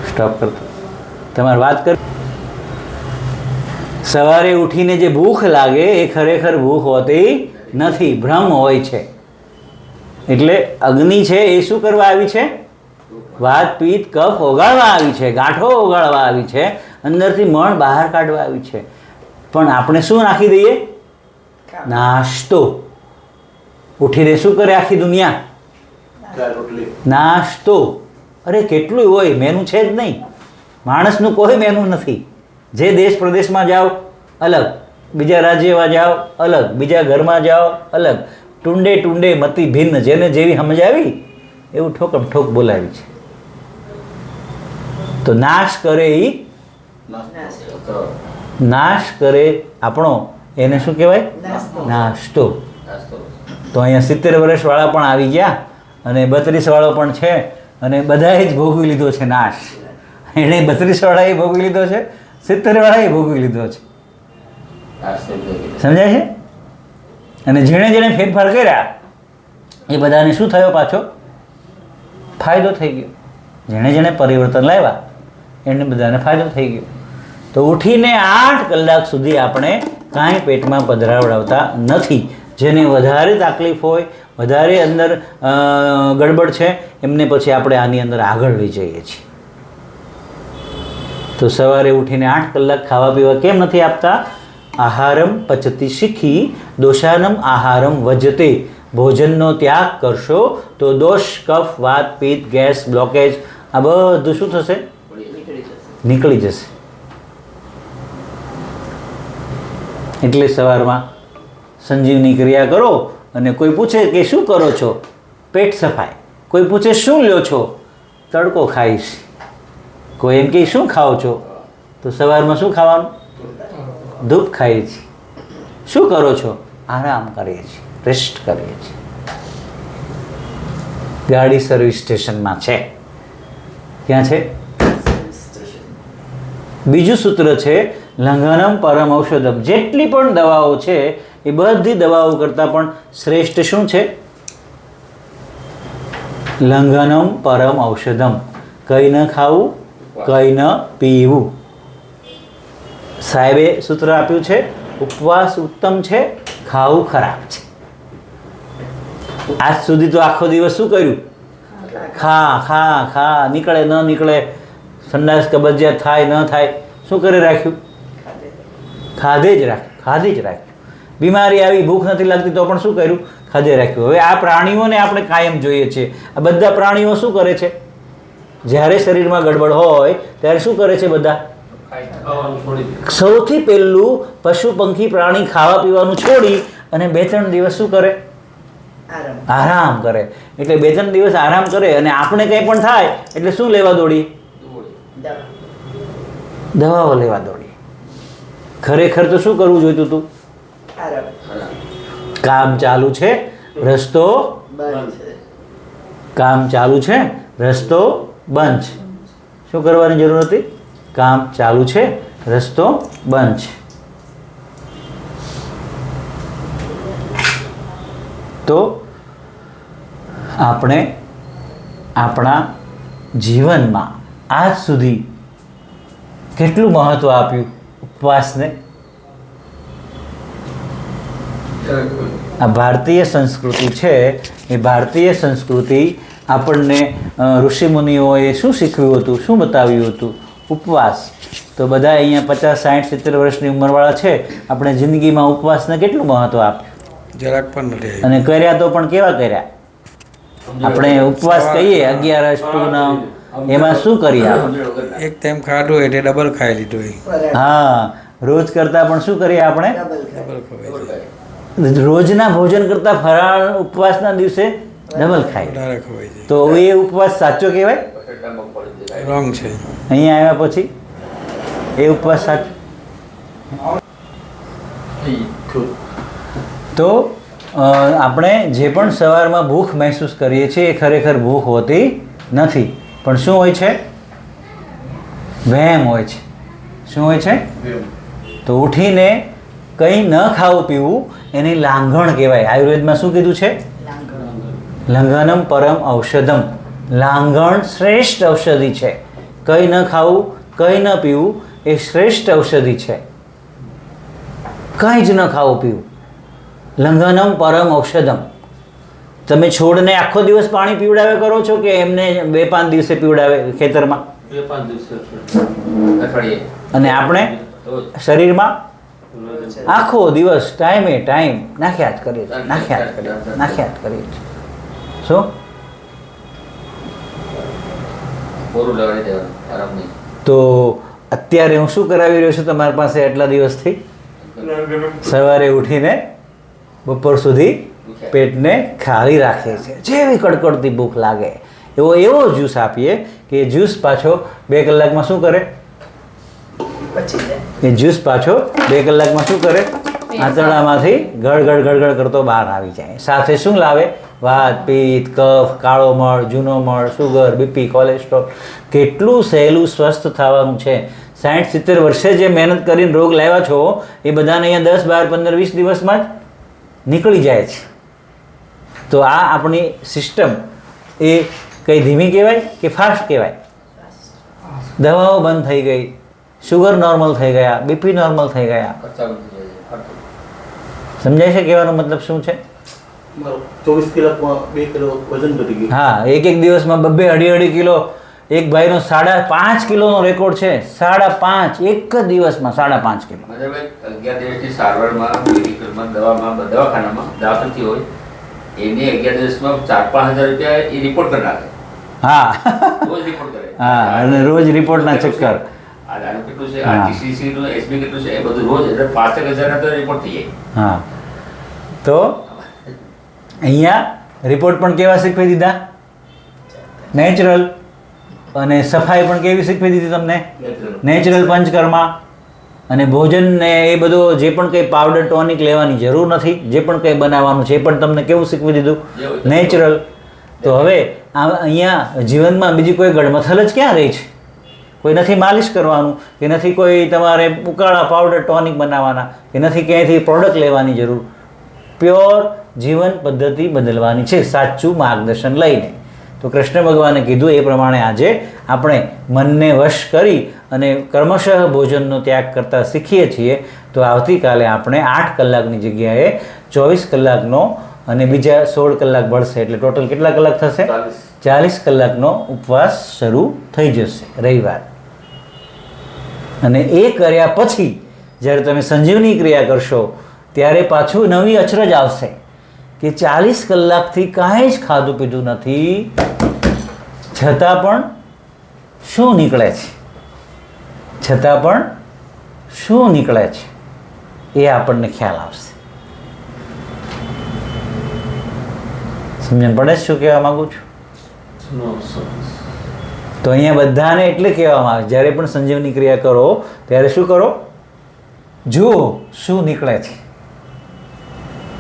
સ્ટોપ કરતો તમારે વાત કર. સવારે ઉઠીને જે ભૂખ લાગે એ ખરેખર ભૂખ હોતી નથી, ભ્રમ હોય છે. એટલે અગ્નિ છે એ શું કરવા આવી છે? વાત, પિત્ત, કફ ઓગાળવા આવી છે, ગાંઠો ઓગાળવા આવી છે, અંદરથી મણ બહાર કાઢવા આવી છે. પણ આપણે શું નાખી દઈએ? નાસ્તો. ઉઠીને શું કરે આખી દુનિયા? નાસ્તો. અરે કેટલું હોય, મેનુ છે જ નહીં. માણસનું કોઈ મેનુ નથી. જે દેશ પ્રદેશમાં જાઓ અલગ, બીજા રાજ્યમાં જાઓ અલગ, બીજા ઘરમાં જાઓ અલગ. ટુંડે ટુંડે મતિ ભિન્ન. જેને જેવી સમજ આવી એવું ઠોકમ ઠોક બોલાવી છે. તો નાશ કરે એ નાશ કરે આપણો, એને શું કહેવાય? નાસ્તો. તો અહીંયા 70 વર્ષવાળા પણ આવી ગયા અને 32 વાળો પણ છે અને બધાએ જ ભોગવી લીધો છે નાશ. એણે 32 વાળાએ ભોગવી લીધો છે, 70 વાળાએ ભોગવી લીધો છે. સમજાય છે? અને જેણે જેણે ફેરફાર કર્યા એ બધાને શું થયો? પાછો ફાયદો થઈ ગયો. જેણે જેણે પરિવર્તન લાવ્યા એને બધાને ફાયદો થઈ ગયો. તો ઉઠીને 8 કલાક સુધી આપણે કાંઈ પેટમાં પધરાવડાવતા નથી. જેને વધારે તકલીફ હોય, વધારે અંદર ગડબડ છે, એમને પછી આપણે આની અંદર આગળ લઈ જઈએ છીએ. તો સવારે ઉઠીને 8 કલાક ખાવા પીવા કેમ નથી આપતા? આહારમ પચતી શીખી દોષાનમ આહારમ વજતે. ભોજનનો ત્યાગ કરશો તો દોષ, કફ, વાત, પિત્ત, ગેસ, બ્લોકેજ આ બધું શું થશે? નીકળી જશે. એટલે સવારમાં સંજીવની ક્રિયા કરો. અને કોઈ પૂછે કે શું કરો છો? પેટ સફાઈ. કોઈ પૂછે શું લ્યો છો? તડકો ખાઈશ. કોઈ એમ કે શું ખાઓ છો? તો સવારમાં શું ખાવાનું? ધૂપ ખાઈએ છીએ. શું કરો છો? આરામ કરીએ છીએ, રેસ્ટ કરીએ છીએ. ગાડી સર્વિસ સ્ટેશનમાં છે. ક્યાં છે? બીજું સૂત્ર છે લંઘનમ પરમ ઔષધમ. જેટલી પણ દવાઓ છે એ બધી દવાઓ કરતાં પણ શ્રેષ્ઠ શું છે? લંઘનમ પરમ ઔષધમ. કંઈ ન ખાવું, કંઈ ન પીવું. સાહેબે સૂત્ર આપ્યું છે ઉપવાસ ઉત્તમ છે, ખાવું ખરાબ છે. આજ સુધી તો આખો દિવસ શું કર્યું? ખા ખા ખા. નીકળે ન નીકળે, સંડાસ કબજિયાત થાય ન થાય, શું કરે રાખ્યું? ખાધે જ રાખ્યું, ખાધે જ રાખ્યું. બીમારી આવી, ભૂખ નથી લાગતી તો પણ શું કર્યું? ખાધે રાખ્યું. હવે આ પ્રાણીઓને આપણે કાયમ જોઈએ છીએ. આ બધા પ્રાણીઓ શું કરે છે? જ્યારે શરીરમાં ગડબડ હોય ત્યારે શું કરે છે બધા? સૌથી પહેલું પશુ પંખી પ્રાણી ખાવા પીવાનું છોડી અને 2-3 દિવસ શું કરે? આરામ કરે. એટલે 2-3 દિવસ આરામ કરે અને આપણે કંઈ પણ થાય એટલે શું લેવા દોડીએ? દવાઓ લેવા દોડીએ. ખરેખર તો શું કરવું જોઈતું હતું? કામ ચાલુ છે, રસ્તો કામ ચાલુ છે, રસ્તો બંધ છે. શું કરવાની જરૂર હતી? કામ ચાલુ છે, રસ્તો બંધ છે. તો આપણે આપણા જીવનમાં આજ સુધી કેટલું મહત્ત્વ આપ્યું ઉપવાસને? આ ભારતીય સંસ્કૃતિ છે એ ભારતીય સંસ્કૃતિ આપણને ઋષિમુનિઓએ શું શીખવ્યું હતું, શું બતાવ્યું હતું? ઉપવાસ. તો બધા અહીંયા 50, 60, 70 વર્ષની ઉંમરવાળા છે, આપણે જિંદગીમાં ઉપવાસને કેટલું મહત્ત્વ આપ્યું? જરાક પણ નથી. અને કર્યા તો પણ કેવા કર્યા? આપણે ઉપવાસ કહીએ 11 પૂનમ, એમાં શું કરીએ આપણે? એક ટાઈમ ખાધું એટલે ડબલ ખાઈ લીધું. હા, રોજ કરતાં પણ શું કરીએ આપણે? ડબલ ખવાય. રોજના ભોજન કરતાં ફરાળ ઉપવાસના દિવસે ડબલ ખાય. વધારે ખવાય છે. તો એ ઉપવાસ સાચો કહેવાય? રોંગ છે. અહીંયા આવ્યા પછી એ ઉપવાસ સાચો? તો આપણે જે પણ સવારમાં ભૂખ મહેસૂસ કરીએ છીએ એ ખરેખર ભૂખ હોતી નથી, પણ શું હોય છે? વહેમ હોય છે. શું હોય છે? તો ઉઠીને કંઈ ન ખાવું પીવું એની લાંઘણ કહેવાય. આયુર્વેદમાં શું કીધું છે? લંઘનમ પરમ ઔષધમ. લાંઘણ શ્રેષ્ઠ ઔષધિ છે. કંઈ ન ખાવું, કંઈ ન પીવું એ શ્રેષ્ઠ ઔષધિ છે. કંઈ જ ન ખાવું પીવું. લંઘનમ પરમ ઔષધમ. તમે છોડને આખો દિવસ પાણી પીવડાવે કરો છો કે એમને 2-5 દિવસે પીવડાવે ખેતરમાં? 2-5 દિવસે. અને આપણે શરીરમાં આખો દિવસ ટાઈમે ટાઈમ નાખ્યા જ કરીએ છીએ, નાખ્યા જ કરીએ છીએ, નાખ્યા જ કરીએ છીએ. શું પૂરું લગાડી દેવાનું, આરામ નહીં. તો અત્યારે હું શું કરાવી રહ્યો છું તમારી પાસે એટલા દિવસથી? સવારે ઉઠીને બપોર સુધી પેટને ખાલી રાખે છે. જેવી કડકડતી ભૂખ લાગે એવો જ્યુસ આપીએ કે એ જ્યુસ પાછો 2 કલાકમાં શું કરે? પછી જાય. એ જ્યુસ પાછો 2 કલાકમાં શું કરે? આંતરડામાંથી ગળગળ ગળગળ કરતો બહાર આવી જાય. સાથે શું લાવે? વાત, પિત્ત, કફ, કાળો મળ, જૂનો મળ, સુગર, બીપી, કોલેસ્ટ્રોલ. કેટલું સહેલું સ્વસ્થ થવાનું છે. 60-70 વર્ષે જે મહેનત કરીને રોગ લાવ્યા છો એ બધાને અહીંયા 10, 12, 15, 20 દિવસમાં જ નીકળી જાય છે. તો આ આપણી સિસ્ટમ એ કંઈ ધીમી કહેવાય કે ફાસ્ટ કહેવાય? દવાઓ બંધ થઈ ગઈ, શુગર નોર્મલ થઈ ગયા, બીપી નોર્મલ થઈ ગયા. ખર્ચા બંધ થઈ જાય, ખર્ચો. સમજાય છે કહેવાનો મતલબ શું છે? 24 કલાકમાં 2 કિલો વજન ઘટી ગયું. હા, એક દિવસમાં 2-2.5 કિલો. એક ભાઈનો 5.5 કિલોનો રેકોર્ડ છે. 5.5 એક જ દિવસમાં 5.5 કિલો. મતલબ 11 દિવસની સારવારમાં, મેડિકલમાં, દવામાં, દવાખાનામાં દાખલ થયો હોય એને 11 દિવસમાં 4-5 હજાર રૂપિયા એ રિપોર્ટ કરી નાખે. હા રોજ રિપોર્ટ કરે. હા, અને રોજ રિપોર્ટના ચક્કર. આનું કેટલું છે, હા. RTCC નું SB કેટલું છે, એ બધું રોજ એટલે 5,000 તો રિપોર્ટ થઈ જાય. હા, તો અહીંયા રિપોર્ટ પણ કેવા શીખવી દીધા? નેચરલ. અને સફાઈ પણ કેવી શીખવી દીધી તમને? નેચરલ પંચકર્મા. અને ભોજન ને એ બધો જે પણ કંઈ પાવડર ટોનિક લેવાની જરૂર નથી. જે પણ કંઈ બનાવવાનું છે એ પણ તમને કેવું શીખવી દીધું? નેચરલ. તો હવે અહીંયા જીવનમાં બીજી કોઈ ગડમથલ જ ક્યાં રહી છે? કોઈ નથી માલિશ કરવાનું, કે નથી કોઈ તમારે ઉકાળા પાવડર ટોનિક બનાવવાના, કે નથી ક્યાંયથી પ્રોડક્ટ લેવાની જરૂર. પ્યોર જીવન પદ્ધતિ બદલવાની છે સાચું માર્ગદર્શન લઈને. તો કૃષ્ણ ભગવાને કીધું એ પ્રમાણે આજે આપણે મનને વશ કરી અને કર્મશઃ ભોજનનો ત્યાગ કરતાં શીખીએ છીએ. તો આવતીકાલે આપણે 8 કલાકની જગ્યાએ 24 કલાકનો અને બીજા 16 કલાક ભળશે એટલે ટોટલ કેટલા કલાક થશે? 40 કલાકનો ઉપવાસ શરૂ થઈ જશે રવિવાર. અને એ કર્યા પછી જ્યારે તમે સંજીવની ક્રિયા કરશો ત્યારે પાછું નવી અચરજ આવશે કે 40 કલાકથી કાંઈ જ ખાધું પીધું નથી, છતાં પણ શું નીકળે છે? છતાં પણ શું નીકળે છે એ આપણને ખ્યાલ આવશે. સમજણ પડે? શું કહેવા માગું છું? તો અહીંયા બધાને એટલે કહેવામાં આવે જ્યારે પણ સંજીવની ક્રિયા કરો ત્યારે શું કરો? જુઓ શું નીકળે છે.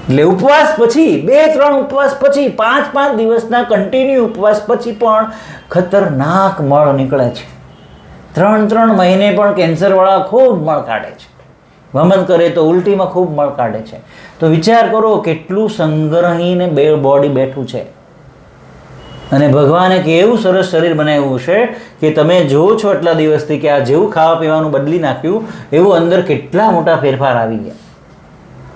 એટલે ઉપવાસ પછી 2-3 ઉપવાસ પછી 5-5 દિવસના કન્ટિન્યુ ઉપવાસ પછી પણ ખતરનાક મળ નીકળે છે. 3 મહિને પણ કેન્સરવાળા ખૂબ મળ કાઢે છે. વમન કરે તો ઉલટીમાં ખૂબ મળ કાઢે છે. તો વિચાર કરો કેટલું સંગ્રહીને બોડી બેઠું છે. અને ભગવાને કેવું સરસ શરીર બનાવ્યું છે કે તમે જુઓ છો એટલા દિવસથી કે આ જેવું ખાવા પીવાનું બદલી નાખ્યું એવું અંદર કેટલા મોટા ફેરફાર આવી ગયા.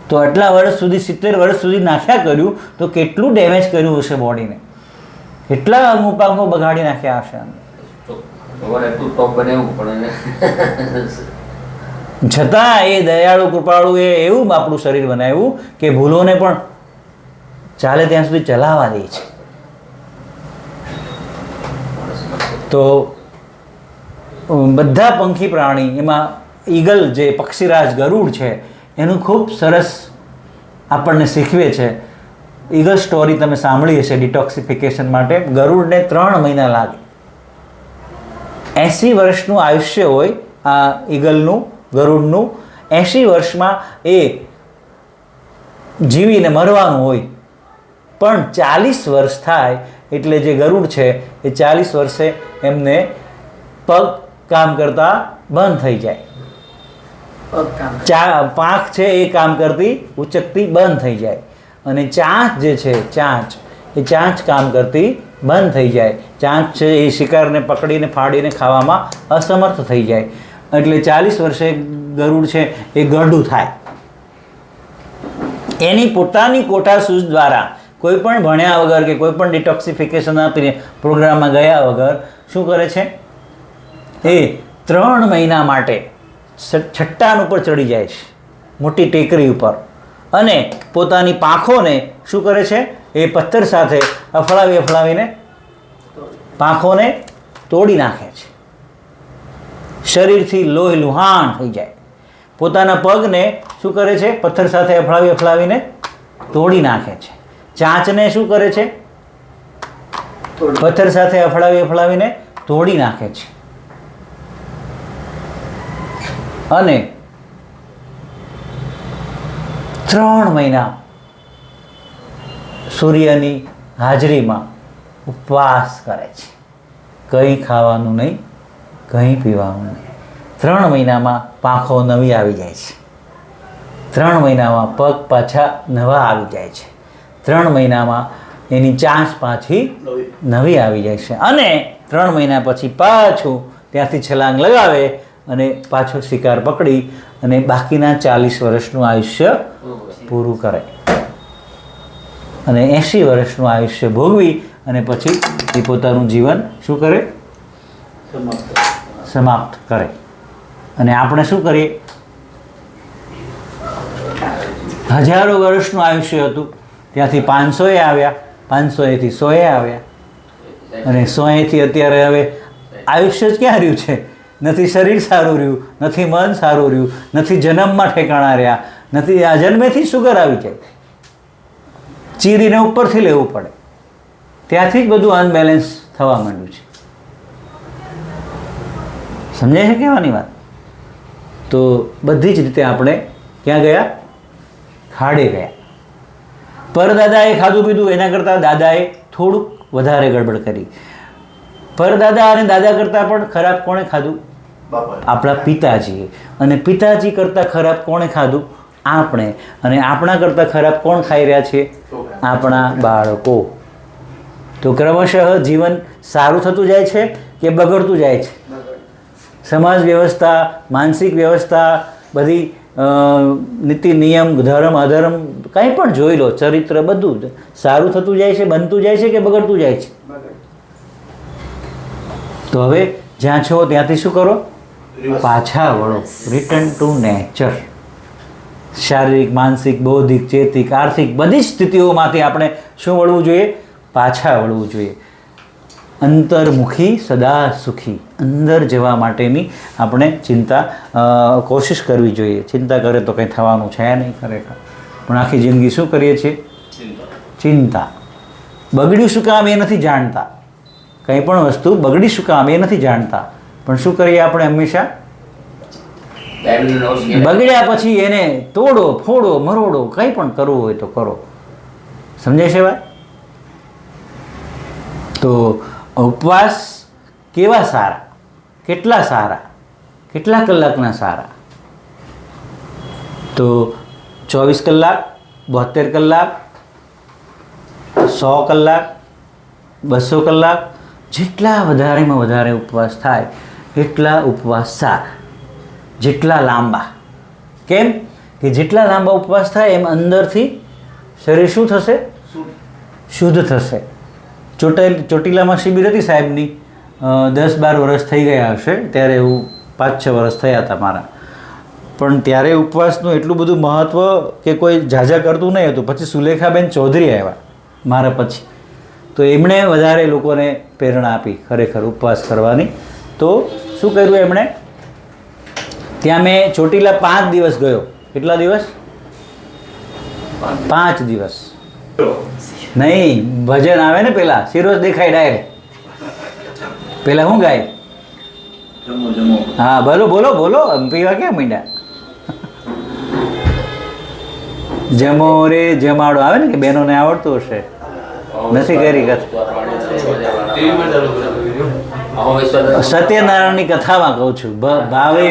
તો આટલા વર્ષ સુધી 70 વર્ષ સુધી નાખ્યા કર્યું તો કેટલું ડેમેજ કર્યું હશે બોડીને? કેટલા અંગોપાંગો બગાડી નાખ્યા હશે. ભગવાન એટલું ટોપ બનાવ્યું પણ છતાં એ દયાળુ કૃપાળુ એ એવું આપણું શરીર બનાવ્યું કે ભૂલોને પણ ચાલે ત્યાં સુધી ચલાવવા દે છે. તો બધા પંખી પ્રાણી એમાં ઈગલ જે પક્ષીરાજ ગરુડ છે એનું ખૂબ સરસ આપણને શીખવે છે. ઈગલ સ્ટોરી તમે સાંભળી હશે ડિટોક્સિફિકેશન માટે. ગરુડને 3 મહિના લાગે. 80 વર્ષનું આયુષ્ય હોય આ ઈગલનું, ગરુડનું. 80 વર્ષમાં એ જીવીને મરવાનું હોય, પણ 40 વર્ષ થાય એટલે જે ગરુડ છે એ 40 વર્ષે એમને પગ કામ કરતા બંધ થઈ જાય. પાંખ છે એ કામ કરતી ઉચકતી બંધ થઈ જાય. અને ચાંચ જે છે ચાંચ એ ચાંચ કામ કરતી બંધ થઈ જાય. ચાંચ છે એ શિકારને પકડીને ફાડીને ખાવામાં અસમર્થ થઈ જાય. એટલે 40 વર્ષે ગરુડ છે એ ગરડું થાય. એની પોતાની કોઠાસૂઝ દ્વારા કોઈ પણ ભણ્યા વગર કે કોઈ પણ ડિટોક્સિફિકેશનના પ્રોગ્રામમાં ગયા વગર શું કરે છે? એ 3 મહિના માટે છઠ્ઠાન ઉપર ચડી જાય છે. મોટી ટેકરી ઉપર, અને પોતાની પાંખોને શું કરે છે? એ પથ્થર સાથે અફળાવીને પાંખોને તોડી નાખે છે. શરીરથી લોહી લુહાણ થઈ જાય. પોતાના પગને શું કરે છે? પથ્થર સાથે અફળાવીને તોડી નાખે છે. ચાંચને શું કરે છે? પથ્થર સાથે અફળાવીને તોડી નાખે છે. અને 3 મહિના સૂર્યની હાજરીમાં ઉપવાસ કરે છે. કંઈ ખાવાનું નહીં, કંઈ પીવાનું નહીં. 3 મહિનામાં પાંખો નવી આવી જાય છે. 3 મહિનામાં પગ પાછા નવા આવી જાય છે. 3 મહિનામાં એની ચાંચ પાછી નવી આવી જાય છે. અને 3 મહિના પછી પાછું ત્યાંથી છલાંગ લગાવે અને પાછો શિકાર પકડી અને બાકીના 40 વર્ષનું આયુષ્ય પૂરું કરે અને 80 વર્ષનું આયુષ્ય ભોગવી અને પછી એ પોતાનું જીવન શું કરે? સમાપ્ત કરે. અને આપણે શું કરીએ? હજારો વર્ષનું આયુષ્ય હતું, ત્યાંથી 500 આવ્યા, 500થી 100 આવ્યા, અને 100થી અત્યારે હવે આયુષ્ય જ ક્યાં રહ્યું છે? નથી શરીર સારું રહ્યું, નથી મન સારું રહ્યું, નથી જન્મમાં ઠેકાણા રહ્યા, નથી આ જન્મેથી શુગર આવી જાય, ચીરીને ઉપરથી લેવું પડે, ત્યાંથી જ બધું અનબેલેન્સ થવા માંડ્યું છે. સમજાય છે કહેવાની વાત? તો બધી જ રીતે આપણે ક્યાં ગયા? ખાડે ગયા. પરદાદાએ ખાધું પીધું એના કરતાં દાદાએ થોડુંક વધારે ગડબડ કરી. પરદાદા અને દાદા કરતાં પણ ખરાબ કોણે ખાધું? આપણા પિતાજીએ. અને પિતાજી કરતાં ખરાબ કોણે ખાધું? આપણે. અને આપણા કરતાં ખરાબ કોણ ખાઈ રહ્યા છે? આપણા બાળકો. તો ક્રમશઃ જીવન સારું થતું જાય છે કે બગડતું જાય છે? સમાજ વ્યવસ્થા, માનસિક વ્યવસ્થા, બધી નીતિ નિયમ, ધર્મ અધર્મ કંઈ પણ જોઈ લો, ચરિત્ર બધું જ સારું થતું જાય છે, બનતું જાય છે કે બગડતું જાય છે? તો હવે જ્યાં છો ત્યાંથી શું કરો? પાછા વળો. Return to nature. શારીરિક, માનસિક, બૌદ્ધિક, ચેતિક, આર્થિક બધી જ સ્થિતિઓમાંથી આપણે શું વળવું જોઈએ? પાછા વળવું જોઈએ. અંતર્મુખી સદા સુખી. અંદર જવા માટેની આપણે કોશિશ કરવી જોઈએ. ચિંતા કરે તો કંઈ થવાનું છે નહીં ખરેખર. પણ આખી જિંદગી શું કરીએ છીએ? ચિંતા. બગડ્યું શું કામ એ નથી જાણતા. કંઈ પણ વસ્તુ બગડી શું કામ એ નથી જાણતા. પણ શું કરીએ આપણે હંમેશા? બગડ્યા પછી એને તોડો, ફોડો, મરોડો, કંઈ પણ કરવું હોય તો કરો. સમજાય છે ભાઈ? તો ઉપવાસ કેવા સારા, કેટલા સારા, કેટલા કલાકના સારા? તો 24 કલાક, 72 કલાક, 100 કલાક, 200 કલાક, જેટલા વધારેમાં વધારે ઉપવાસ થાય એટલા ઉપવાસ સારા. જેટલા લાંબા. કેમ કે જેટલા લાંબા ઉપવાસ થાય એમ અંદરથી શરીર શું થશે? શુદ્ધ થશે. ચોટીલામાં શિબિર હતી સાહેબની, 10-12 વર્ષ થઈ ગયા હશે ત્યારે, એવું 5-6 વર્ષ થયા હતા મારા. પણ ત્યારે ઉપવાસનું એટલું બધું મહત્ત્વ કે કોઈ ઝાઝા કરતું નહીં હતું. પછી સુલેખાબેન ચૌધરી આવ્યા મારા પછી, તો એમણે વધારે લોકોને પ્રેરણા આપી ખરેખર ઉપવાસ કરવાની. તો શું કર્યું એમણે? ત્યાં મેં ચોટીલા 5 દિવસ ગયો. કેટલા દિવસ? 5 દિવસ. નહીં, ભજન આવે ને પેલા, શિરોજ દેખાય ડાયરેક્ટ. પેલા શું ગાય? હા બોલો બોલો બોલો. પીવા ક્યાં માંડ્યા? જમો રે જમાડો આવે ને, કે બહેનોને આવડતું હશે, નથી કરી કથા. સત્યનારાયણની કથામાં કહું છું. ભાવે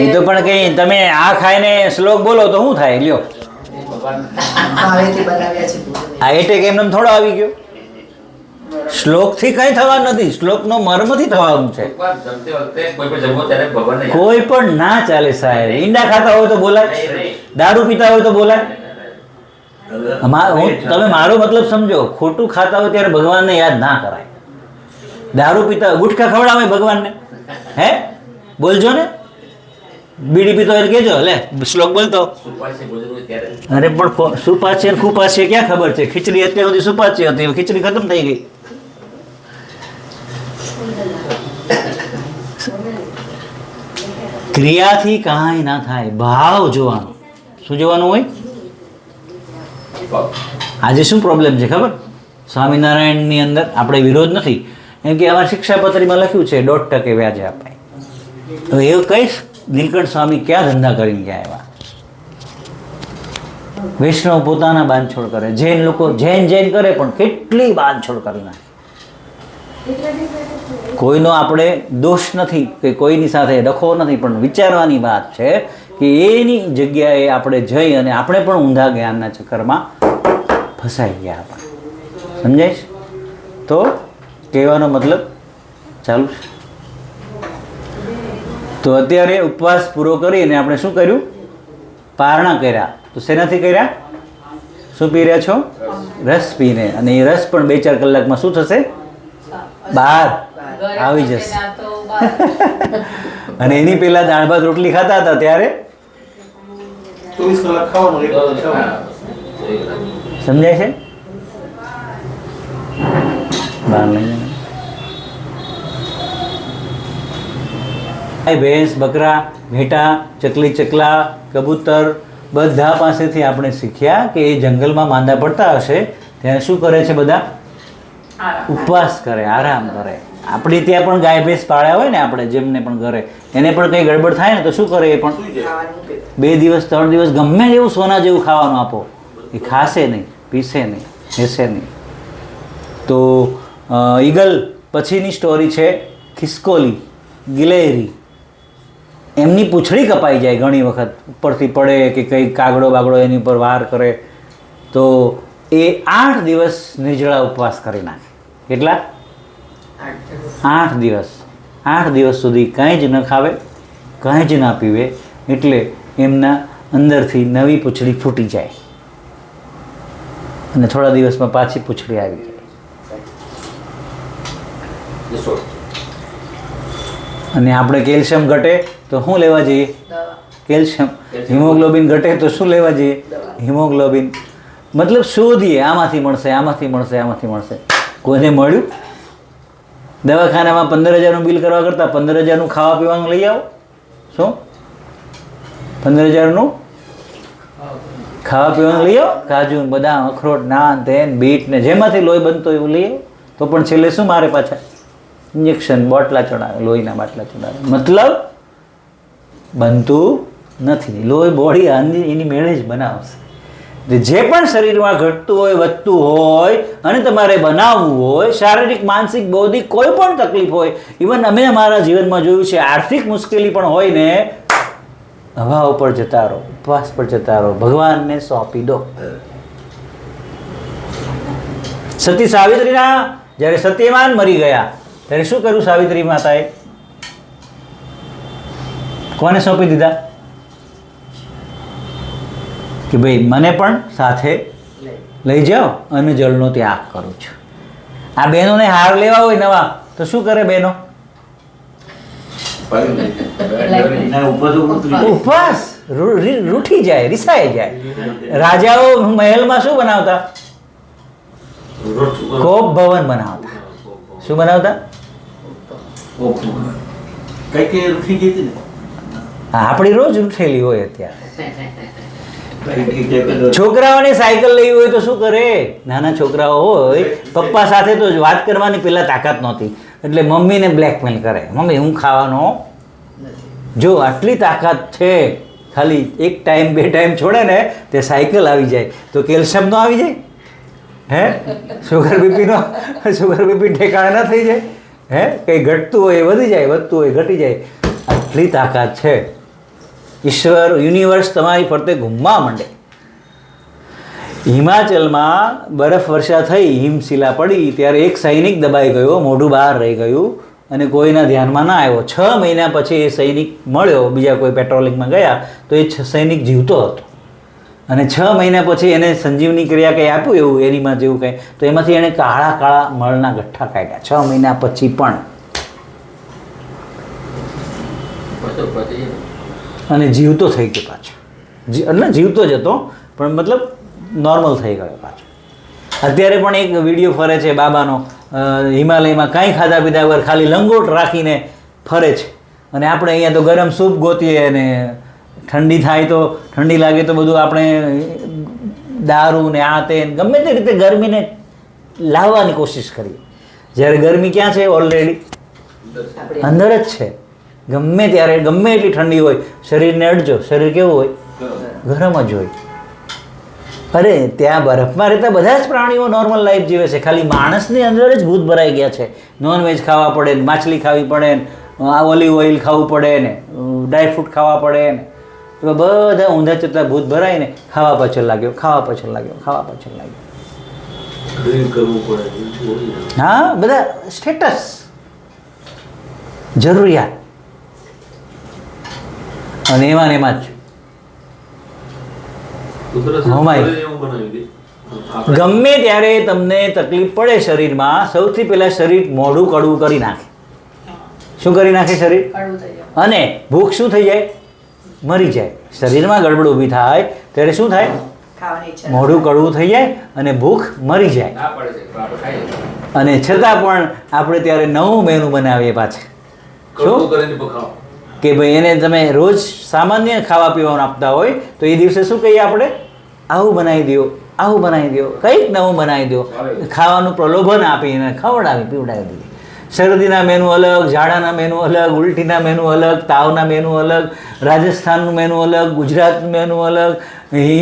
એ તો પણ કઈ તમે આ ખાઈને શ્લોક બોલો તો શું થાય? લ્યો, આ એટેક એમને થોડો આવી ગયો. શ્લોકથી કંઈ થવાનું નથી. શ્લોકનો મર્મથી થવાનું છે. કોઈ પણ ના ચાલે સાહેબ. ઈંડા ખાતા હોય તો બોલાય, દારૂ પીતા હોય તો બોલાય. તમે મારો મતલબ સમજો. ખોટું ખાતા હોય ત્યારે ભગવાનને યાદ ના કરાય. દારૂ પીતા, ગુટખા ખવડાવે ભગવાનને? હે? બોલજો ને, બીડી પીતો હોય કહેજો, લે શ્લોક બોલતો. સુપાચ્ય ભોજન હોય ત્યારે અરે પણ સુપાચ્ય ને કુપાચ્ય ક્યાં ખબર છે? ખીચડી અત્યાર સુધી સુપાચ્ય હતી, હવે ખીચડી ખતમ થઈ ગઈ. ક્રિયાથી કાંઈ ના થાય, ભાવ જોવાનો. શું જોવાનું હોય? આજે શું પ્રોબ્લેમ છે ખબર? સ્વામિનારાયણની અંદર આપણે વિરોધ નથી, એમ કે અમારા શિક્ષાપત્રીમાં લખ્યું છે 1.5% વ્યાજે અપાય. તો એવું કહીશ, નીલકંઠ સ્વામી ક્યાં ધંધા કરીને ગયા એવા? વૈષ્ણવ પોતાના બાંધછોડ કરે, જૈન લોકો જૈન કરે પણ કેટલી બાંધછોડ કરી નાખે. કોઈનો આપણે દોષ નથી કે કોઈની સાથે ડખો નથી, પણ વિચારવાની વાત છે કે એની જગ્યાએ આપણે જઈ અને આપણે પણ ઊંધા જ્ઞાનના ચક્કરમાં ફસાઈ ગયા. આપણે સમજાય છે? તો કહેવાનો મતલબ ચાલુ છે. તો અત્યારે ઉપવાસ પૂરો કરીને આપણે શું કર્યું? પારણા કર્યા. તો શેનાથી કર્યા? શું પી રહ્યા છો? રસ પીને. અને એ રસ પણ 2-4 કલાકમાં શું થશે? બહાર આવી જશે. અને એની પહેલા દાળ ભાત રોટલી ખાતા હતા ત્યારે 24 કલાક ખાવાનું, એક વખત ખાવાનું. સમજાય છે? બહાર લઈ જાય. ભેંસ, બકરા, ઘેટા, ચકલી, ચકલા, કબૂતર બધા પાસેથી આપણે શીખ્યા કે એ જંગલમાં માંદા પડતા હશે ત્યારે શું કરે છે? બધા ઉપવાસ કરે, આરામ કરે. આપણી ત્યાં પણ ગાય ભેંસ પાળ્યા હોય ને આપણે, જેમને પણ ઘરે, એને પણ કંઈ ગડબડ થાય ને તો શું કરે? એ પણ 2 દિવસ 3 દિવસ ગમે એવું સોના જેવું ખાવાનું આપો, એ ખાશે નહીં, પીશે નહીં, લેશે નહીં. તો ઈગલ પછીની સ્ટોરી છે ખિસકોલી, ગિલેરી. એમની પૂંછડી કપાઈ જાય ઘણી વખત, ઉપરથી પડે કે કંઈ કાગડો બાગડો એની ઉપર વાર કરે તો એ 8 દિવસ નિર્જળા ઉપવાસ કરી નાખે. કેટલા? 8 દિવસ. 8 દિવસ સુધી કાંઈ જ ન ખાવે, કાંઈ જ ના પીવે, એટલે એમના અંદરથી નવી પૂંછડી ફૂટી જાય અને થોડા દિવસમાં પાછી પૂંછડી આવી જાય. અને આપણે કેલ્શિયમ ઘટે તો શું લેવા જઈએ? કેલ્શિયમ. હિમોગ્લોબિન ઘટે તો શું લેવા જઈએ? હિમોગ્લોબિન. મતલબ શોધીએ, આમાંથી મળશે, આમાંથી મળશે, આમાંથી મળશે. કોઈને મળ્યું? દવાખાનામાં 15,000નું બિલ કરવા કરતાં 15,000નું ખાવા પીવાનું લઈ આવો. શું? 15,000નું ખાવા પીવાનું લઈ આવો. કાજુ, બદામ, અખરોટ, નાન, તેન, બીટ ને જેમાંથી લોહી બનતો એવું લઈ આવો. તો પણ છેલ્લે શું મારે પાછા? ઇન્જેક્શન, બોટલા ચડાવે, લોહીના બાટલા ચડાવે. મતલબ બનતું નથી. લોહી બોડી એની મેળે જ બનાવશે. જે પણ શરીરમાં ઘટતું હોય, વધતું હોય અને તમારે બનાવવું હોય, શારીરિક, માનસિક, બૌદ્ધિક કોઈ પણ તકલીફ હોય, ઇવન અમે અમારા જીવનમાં જોયું છે, આર્થિક મુશ્કેલી પણ હોય ને, હવા ઉપર જતા રહો, ઉપવાસ પર જતા રહો, ભગવાનને સોંપી દો. સતી સાવિત્રીના જ્યારે સત્યવાન મરી ગયા ત્યારે શું કર્યું? સાવિત્રી માતાએ કોને સોંપી દીધા? કે ભાઈ મને પણ સાથે લઈ જાઓ અને જળનો ત્યાગ કરું છું. આ બહેનોને હાર લેવા હોય નવા તો શું કરે બહેનો? ઉપવાસ. રૂઠી જાય, રિસાઈ જાય. રાજાઓ મહેલમાં શું બનાવતા? કોપ ભવન બનાવતા. શું બનાવતા? કઈ રૂઠી ગઈ હતી ને, આપણી રોજ રૂઠેલી હોય. અત્યારે છોકરાઓને સાયકલ લેવી હોય તો શું કરે? નાના છોકરાઓ હોય, પપ્પા સાથે તો વાત કરવાની પહેલાં તાકાત નહોતી, એટલે મમ્મીને બ્લેકમેલ કરે. મમ્મી હું ખાવાનો. જો આટલી તાકાત છે, ખાલી 1 ટાઈમ 2 ટાઈમ છોડે ને તે સાયકલ આવી જાય. તો કેલ્શિયમ નો આવી જાય? હે? શુગર બીપી ઠેકાણે ના થઈ જાય? હે? કંઈ ઘટતું હોય એ વધી જાય, વધતું હોય ઘટી જાય. આટલી તાકાત છે. ઈશ્વર, યુનિવર્સ તમારી ફરતે ઘૂમવા માંડે. હિમાચલમાં બરફ વર્ષા થઈ, હિમશિલા પડી ત્યારે એક સૈનિક દબાઈ ગયો, મોઢું બહાર રહી ગયું અને કોઈના ધ્યાનમાં ના આવ્યો. 6 મહિના પછી એ સૈનિક મળ્યો, બીજા કોઈ પેટ્રોલિંગમાં ગયા તો એ સૈનિક જીવતો હતો. અને 6 મહિના પછી એને સંજીવની ક્રિયા કંઈ આપ્યું એવું એનીમાં જેવું કંઈ, તો એમાંથી એણે કાળા મળના ગઠ્ઠા કાઢ્યા 6 મહિના પછી પણ. બસ તો પતી ગયું. અને જીવતો થઈ ગયો પાછો. એટલે જીવતો જ હતો પણ મતલબ નોર્મલ થઈ ગયો પાછો. અત્યારે પણ એક વિડીયો ફરે છે બાબાનો, હિમાલયમાં કાંઈ ખાધા પીધા વગર ખાલી લંગોટ રાખીને ફરે છે. અને આપણે અહીંયા તો ગરમ સૂપ ગોતીએ અને ઠંડી થાય તો ઠંડી લાગે તો બધું આપણે દારૂ ને આ તે ગમે તે રીતે ગરમીને લાવવાની કોશિશ કરીએ. જ્યારે ગરમી ક્યાં છે? ઓલરેડી અંદર જ છે. ગમે ત્યારે ગમે એટલી ઠંડી હોય શરીરને અડજો, શરીર કેવું હોય? ગરમ જ હોય. અરે ત્યાં બરફમાં રહેતા બધા જ પ્રાણીઓ નોર્મલ લાઈફ જીવે છે. ખાલી માણસની અંદર જ ભૂત ભરાઈ ગયા છે. નોનવેજ ખાવા પડે ને, માછલી ખાવી પડે ને, ઓલિવ ઓઇલ ખાવું પડે ને, ડ્રાયફ્રૂટ ખાવા પડે ને, તો બધા ઊંધા ચેતલા ભૂત ભરાઈને ખાવા પાછળ લાગ્યો, ખાવા પાછળ લાગ્યો, ખાવા પાછળ લાગ્યો. ડ્રિંક કરવું પડે. હા, બધા સ્ટેટસ, જરૂરિયાત, અને એમાં ને એમાં જ ગમે ત્યારે તમને તકલીફ પડે શરીરમાં, સૌથી પહેલા શરીર મોઢું કડવું કરી નાખે. શું કરી નાખે શરીર? કડવું થઈ જાય. અને ભૂખ શું થઈ જાય? મરી જાય. શરીરમાં ગડબડ ઊભી થાય ત્યારે શું થાય? ખાવાની ઈચ્છા મોઢું કડવું થઈ જાય અને ભૂખ મરી જાય. ના પડે છે પણ આપણે ખાઈએ. અને છતાં પણ આપણે ત્યારે નવું મેનુ બનાવીએ પાછા. શું? કે ભાઈ એને તમે રોજ સામાન્ય ખાવા પીવાનું આપતા હોય તો એ દિવસે શું કહીએ આપણે? આવું બનાવી દો, આવું બનાવી દો, કંઈક નવું બનાવી દો. ખાવાનું પ્રલોભન આપીને ખવડાવી પીવડાવી દઈએ. શરદીના મેનુ અલગ, ઝાડાના મેનુ અલગ, ઉલટીના મેનુ અલગ, તાવના મેનુ અલગ, રાજસ્થાનનું મેનુ અલગ, ગુજરાતનું મેનુ અલગ,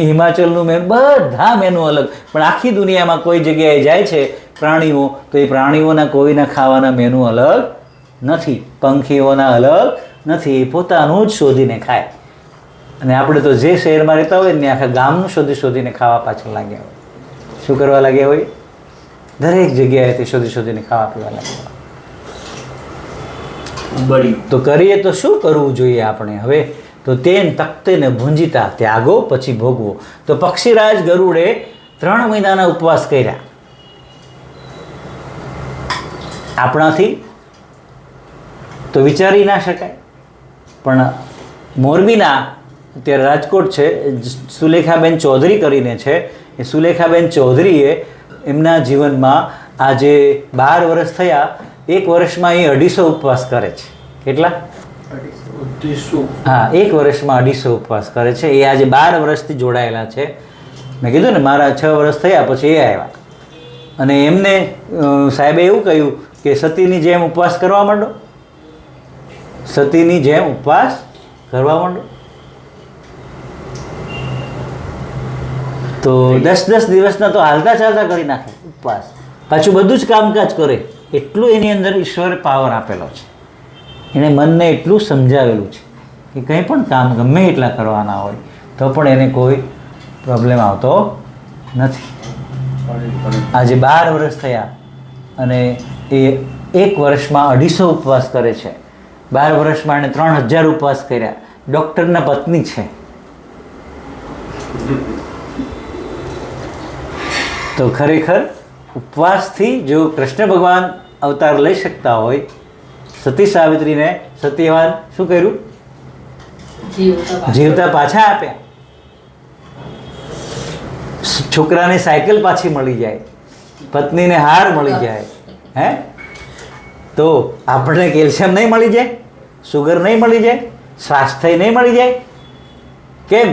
હિમાચલનું મેનુ, બધા મેનુ અલગ. પણ આખી દુનિયામાં કોઈ જગ્યાએ જાય છે પ્રાણીઓ તો એ પ્રાણીઓના કોઈના ખાવાના મેનુ અલગ નથી. પંખીઓના અલગ નથી. એ પોતાનું જ શોધીને ખાય. અને આપણે તો જે શહેરમાં રહેતા હોય ને આખા ગામનું શોધીને ખાવા પાછળ લાગ્યા હોય. શું કરવા લાગ્યા હોય? દરેક જગ્યાએથી શોધીને ખાવા પીવા લાગ્યા હોય. તો કરીએ તો શું કરવું જોઈએ આપણે હવે? તો તેન તખ્તે ને ભૂંજીતા ત્યાગો પછી ભોગવો. તો પક્ષીરાજ ગરુડે 3 મહિનાના ઉપવાસ કર્યા. આપણાથી તો વિચારી ના શકાય. પણ મોરબીના અત્યારે રાજકોટ છે સુલેખાબેન ચૌધરી કરીને છે. એ સુલેખાબેન ચૌધરીએ એમના જીવનમાં આજે 12 વર્ષ થયા, 1 વર્ષમાં એ 250 ઉપવાસ કરે છે. કેટલા? 250. હા, 1 વર્ષમાં 250 ઉપવાસ કરે છે. એ આજે 12 વર્ષથી જોડાયેલા છે. મેં કીધું ને મારા 6 વર્ષ થયા પછી એ આવ્યા. અને એમને સાહેબે એવું કહ્યું કે સતીની જેમ ઉપવાસ કરવા માંડો, સતીની જેમ ઉપવાસ કરવા માંડો. તો 10-10 દિવસના તો હાલતા ચાલતા કરી નાખે ઉપવાસ. પાછું બધું જ કામકાજ કરે. એટલું એની અંદર ઈશ્વરે પાવર આપેલો છે. એણે મનને એટલું સમજાવેલું છે કે કંઈ પણ કામ ગમે એટલા કરવાના હોય તો પણ એને કોઈ પ્રોબ્લેમ આવતો નથી. આજે 12 વર્ષ થયા અને એ 1 વર્ષમાં 250 ઉપવાસ કરે છે. 12 વર્ષમાં એણે 3000 ઉપવાસ કર્યા. ડૉક્ટરના પત્ની છે. તો ખરેખર ઉપવાસથી જો કૃષ્ણ ભગવાન અવતાર લઈ શકતા હોય, સતી સાવિત્રીને સત્યવાન શું કર્યું? જીવતા પાછા આપ્યા. છોકરાને સાયકલ પાછી મળી જાય, પત્નીને હાર મળી જાય. હે? તો આપણને કેલ્શિયમ નહીં મળી જાય, સુગર નહીં મળી જાય, સ્વાસ્થ્ય નહીં મળી જાય. કેમ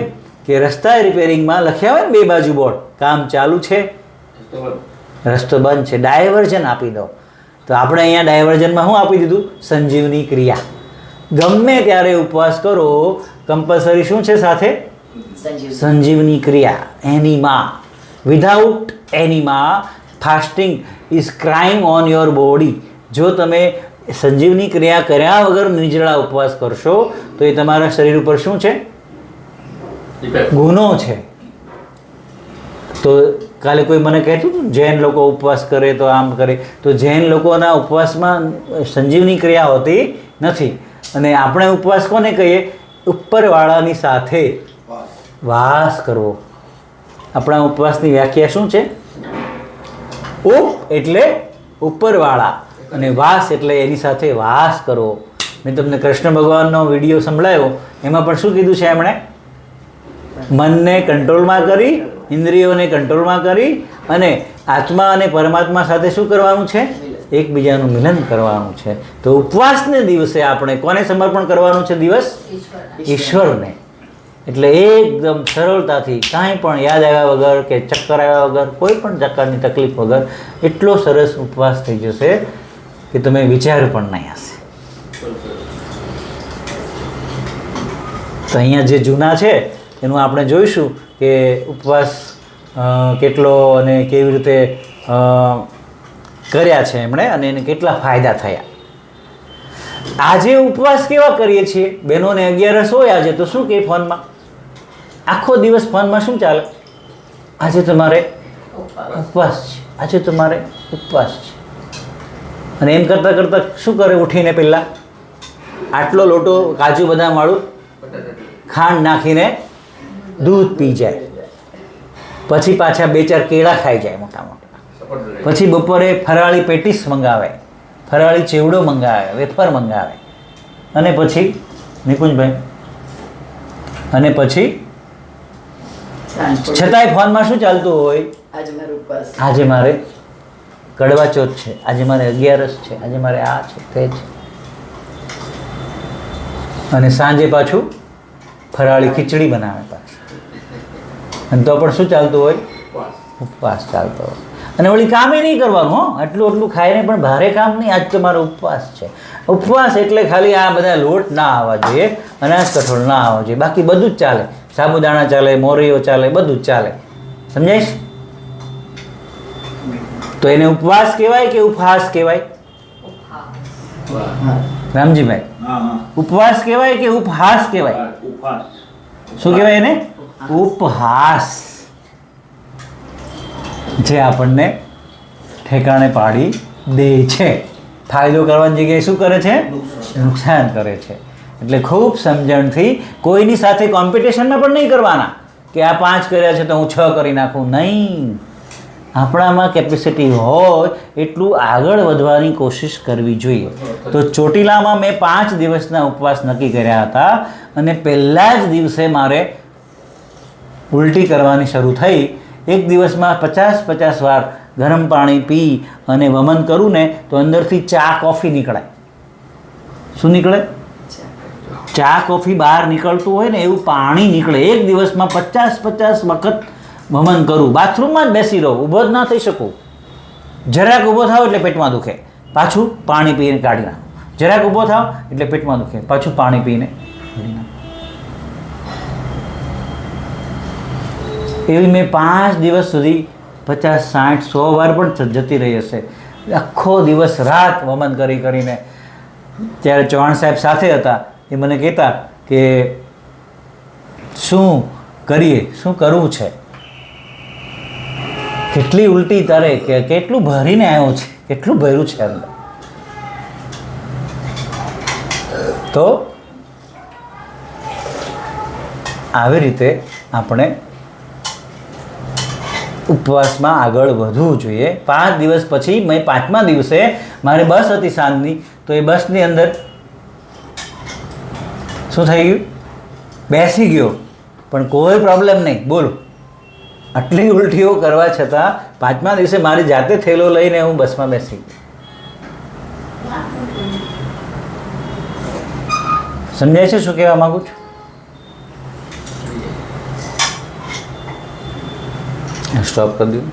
કે રસ્તા રિપેરિંગમાં લખ્યા હોય ને 2 બાજુ બોર્ડ, કામ ચાલુ છે, રસ્તો બંધ છે, ડાયવર્ઝન આપી દો. તો આપણે અહીંયા ડાયવર્ઝનમાં શું આપી દીધું? સંજીવની ક્રિયા. ગમે ત્યારે ઉપવાસ કરો, કમ્પલસરી શું છે સાથે? સંજીવની ક્રિયા. Enema. Without enema fasting is crime on your body. જો તમે સંજીવની ક્રિયા કર્યા વગર નિર્જળા ઉપવાસ કરશો તો એ તમારા શરીર ઉપર શું છે? ગુનો છે. તો કાલે કોઈ મને કહેતું હતું જૈન લોકો ઉપવાસ કરે તો આમ કરે, તો જૈન લોકોના ઉપવાસમાં સંજીવની ક્રિયા હોતી નથી. અને આપણે ઉપવાસ કોને કહીએ? ઉપરવાળાની સાથે વાસ કરવો. આપણા ઉપવાસની વ્યાખ્યા શું છે? ઉપ એટલે ઉપરવાળા અને વાસ એટલે એની સાથે વાસ કરવો. મેં તમને કૃષ્ણ ભગવાનનો વિડીયો સંભળાયો, એમાં પણ શું કીધું છે એમણે? મનને કંટ્રોલમાં કરી, ઇન્દ્રિયોને કંટ્રોલમાં કરી અને આત્મા અને પરમાત્મા સાથે શું કરવાનું છે? એકબીજાનું મિલન કરવાનું છે. તો ઉપવાસને દિવસે આપણે કોને સમર્પણ કરવાનું છે? દિવસ ઈશ્વરને. એટલે એકદમ સરળતાથી કાંઈ પણ યાદ આવ્યા વગર કે ચક્કર આવ્યા વગર, કોઈ પણ પ્રકારની તકલીફ વગર એટલો સરસ ઉપવાસ થઈ જશે કે તમે વિચાર પણ નહીં હશે. તો અહીંયા જે જૂના છે એનું આપણે જોઈશું કે ઉપવાસ કેટલો અને કેવી રીતે કર્યા છે એમણે અને એને કેટલા ફાયદા થયા. આજે ઉપવાસ કેવા કરીએ છીએ બહેનોને? 11 હોય આજે તો શું કે ફોનમાં આખો દિવસ ફોનમાં શું ચાલે? આજે તમારે ઉપવાસ છે, આજે તમારે ઉપવાસ છે. અને એમ કરતાં કરતાં શું કરે? ઉઠીને પહેલાં આટલો લોટો કાજુ બદામ વાળું ખાંડ નાખીને દૂધ પી જાય, પછી પાછા 2-4 કેળા ખાઈ જાય મોટા મોટા, પછી બપોરે ફરાળી પેટીસ મંગાવે, ફરાળી ચેવડો મંગાવે, વેફર મંગાવે, અને પછી નિકુંજભાઈ અને પછી છતાંય ફોનમાં શું ચાલતું હોય? આજે મારે કડવા ચોથ છે, આજે મારે 11 છે, આજે મારે આ છે તે છે. અને સાંજે પાછું ફરાળી ખીચડી બનાવે પાછું, અને તો પણ શું ચાલતું હોય? ઉપવાસ ચાલતો હોય. અને વળી કામે નહીં કરવાનું હો, આટલું ખાઈને પણ ભારે કામ નહીં. આજ તો મારો ઉપવાસ છે. ઉપવાસ એટલે ખાલી આ બધા લોટ ના આવવા જોઈએ, અનાજ કઠોળ ના આવવા જોઈએ, બાકી બધું જ ચાલે. સાબુદાણા ચાલે, મોરીઓ ચાલે, બધું જ ચાલે. સમજાય છે? તો એને ઉપવાસ કહેવાય કે ઉપહાસ કહેવાય? રામજીભાઈ, ઉપવાસ કહેવાય કે ઉપહાસ કહેવાય? શું કહેવાય એને? ઉપહાસ. જે આપણને ઠેકાણે પાડી દે છે. ફાયદો કરવાની જગ્યાએ શું કરે છે? નુકસાન કરે છે. એટલે ખૂબ સમજણથી કોઈની સાથે કોમ્પિટિશનમાં પણ નહીં કરવાના કે આ 5 કર્યા છે તો હું 6 કરી નાખું. નહીં, આપણામાં કેપેસિટી હોય એટલું આગળ વધવાની કોશિશ કરવી જોઈએ. તો ચોટીલામાં મેં 5 દિવસના ઉપવાસ નક્કી કર્યા હતા અને પહેલા જ દિવસે મારે ઉલટી કરવાની શરૂ થઈ. એક દિવસમાં 50 વાર ગરમ પાણી પી અને વમન કરું ને તો અંદરથી ચા કોફી નીકળે. શું નીકળે? ચા કોફી બહાર નીકળતું હોય ને એવું પાણી નીકળે. એક દિવસમાં 50 વખત વમન કરું. બાથરૂમમાં જ બેસી રહું, ઊભો જ ના થઈ શકું. જરાક ઊભો થાવ એટલે પેટમાં દુખે, પાછું પાણી પીને કાઢી નાખું. જરાક ઊભો થાવ એટલે પેટમાં દુખે, પાછું પાણી પીને કાઢી નાખું. એવી મેં 5 દિવસ સુધી 50, 60, 100 વાર પણ જતી રહી હશે. આખો દિવસ રાત વમન કરીને. ત્યારે ચૌહાણ સાહેબ સાથે હતા, એ મને કહેતા કે શું કરીએ, શું કરવું છે, કેટલી ઉલટી તારે, કે કેટલું ભરીને આવ્યો છે, કેટલું ભર્યું છે અંદર. તો આવી રીતે આપણે ઉપવાસમાં આગળ વધવું જોઈએ. 5 દિવસ પછી મેં 5મા દિવસે મારે બસ હતી સાંજની, તો એ બસની અંદર શું થઈ ગયું? બેસી ગયો, પણ કોઈ પ્રોબ્લેમ નહીં. બોલો, આટલી ઉલટીઓ કરવા છતાં 5મા દિવસે મારી જાતે થેલો લઈને હું બસમાં બેસી ગયો. સમજાય છે શું કહેવા માગું છું? સ્ટોપ કરી દઉં.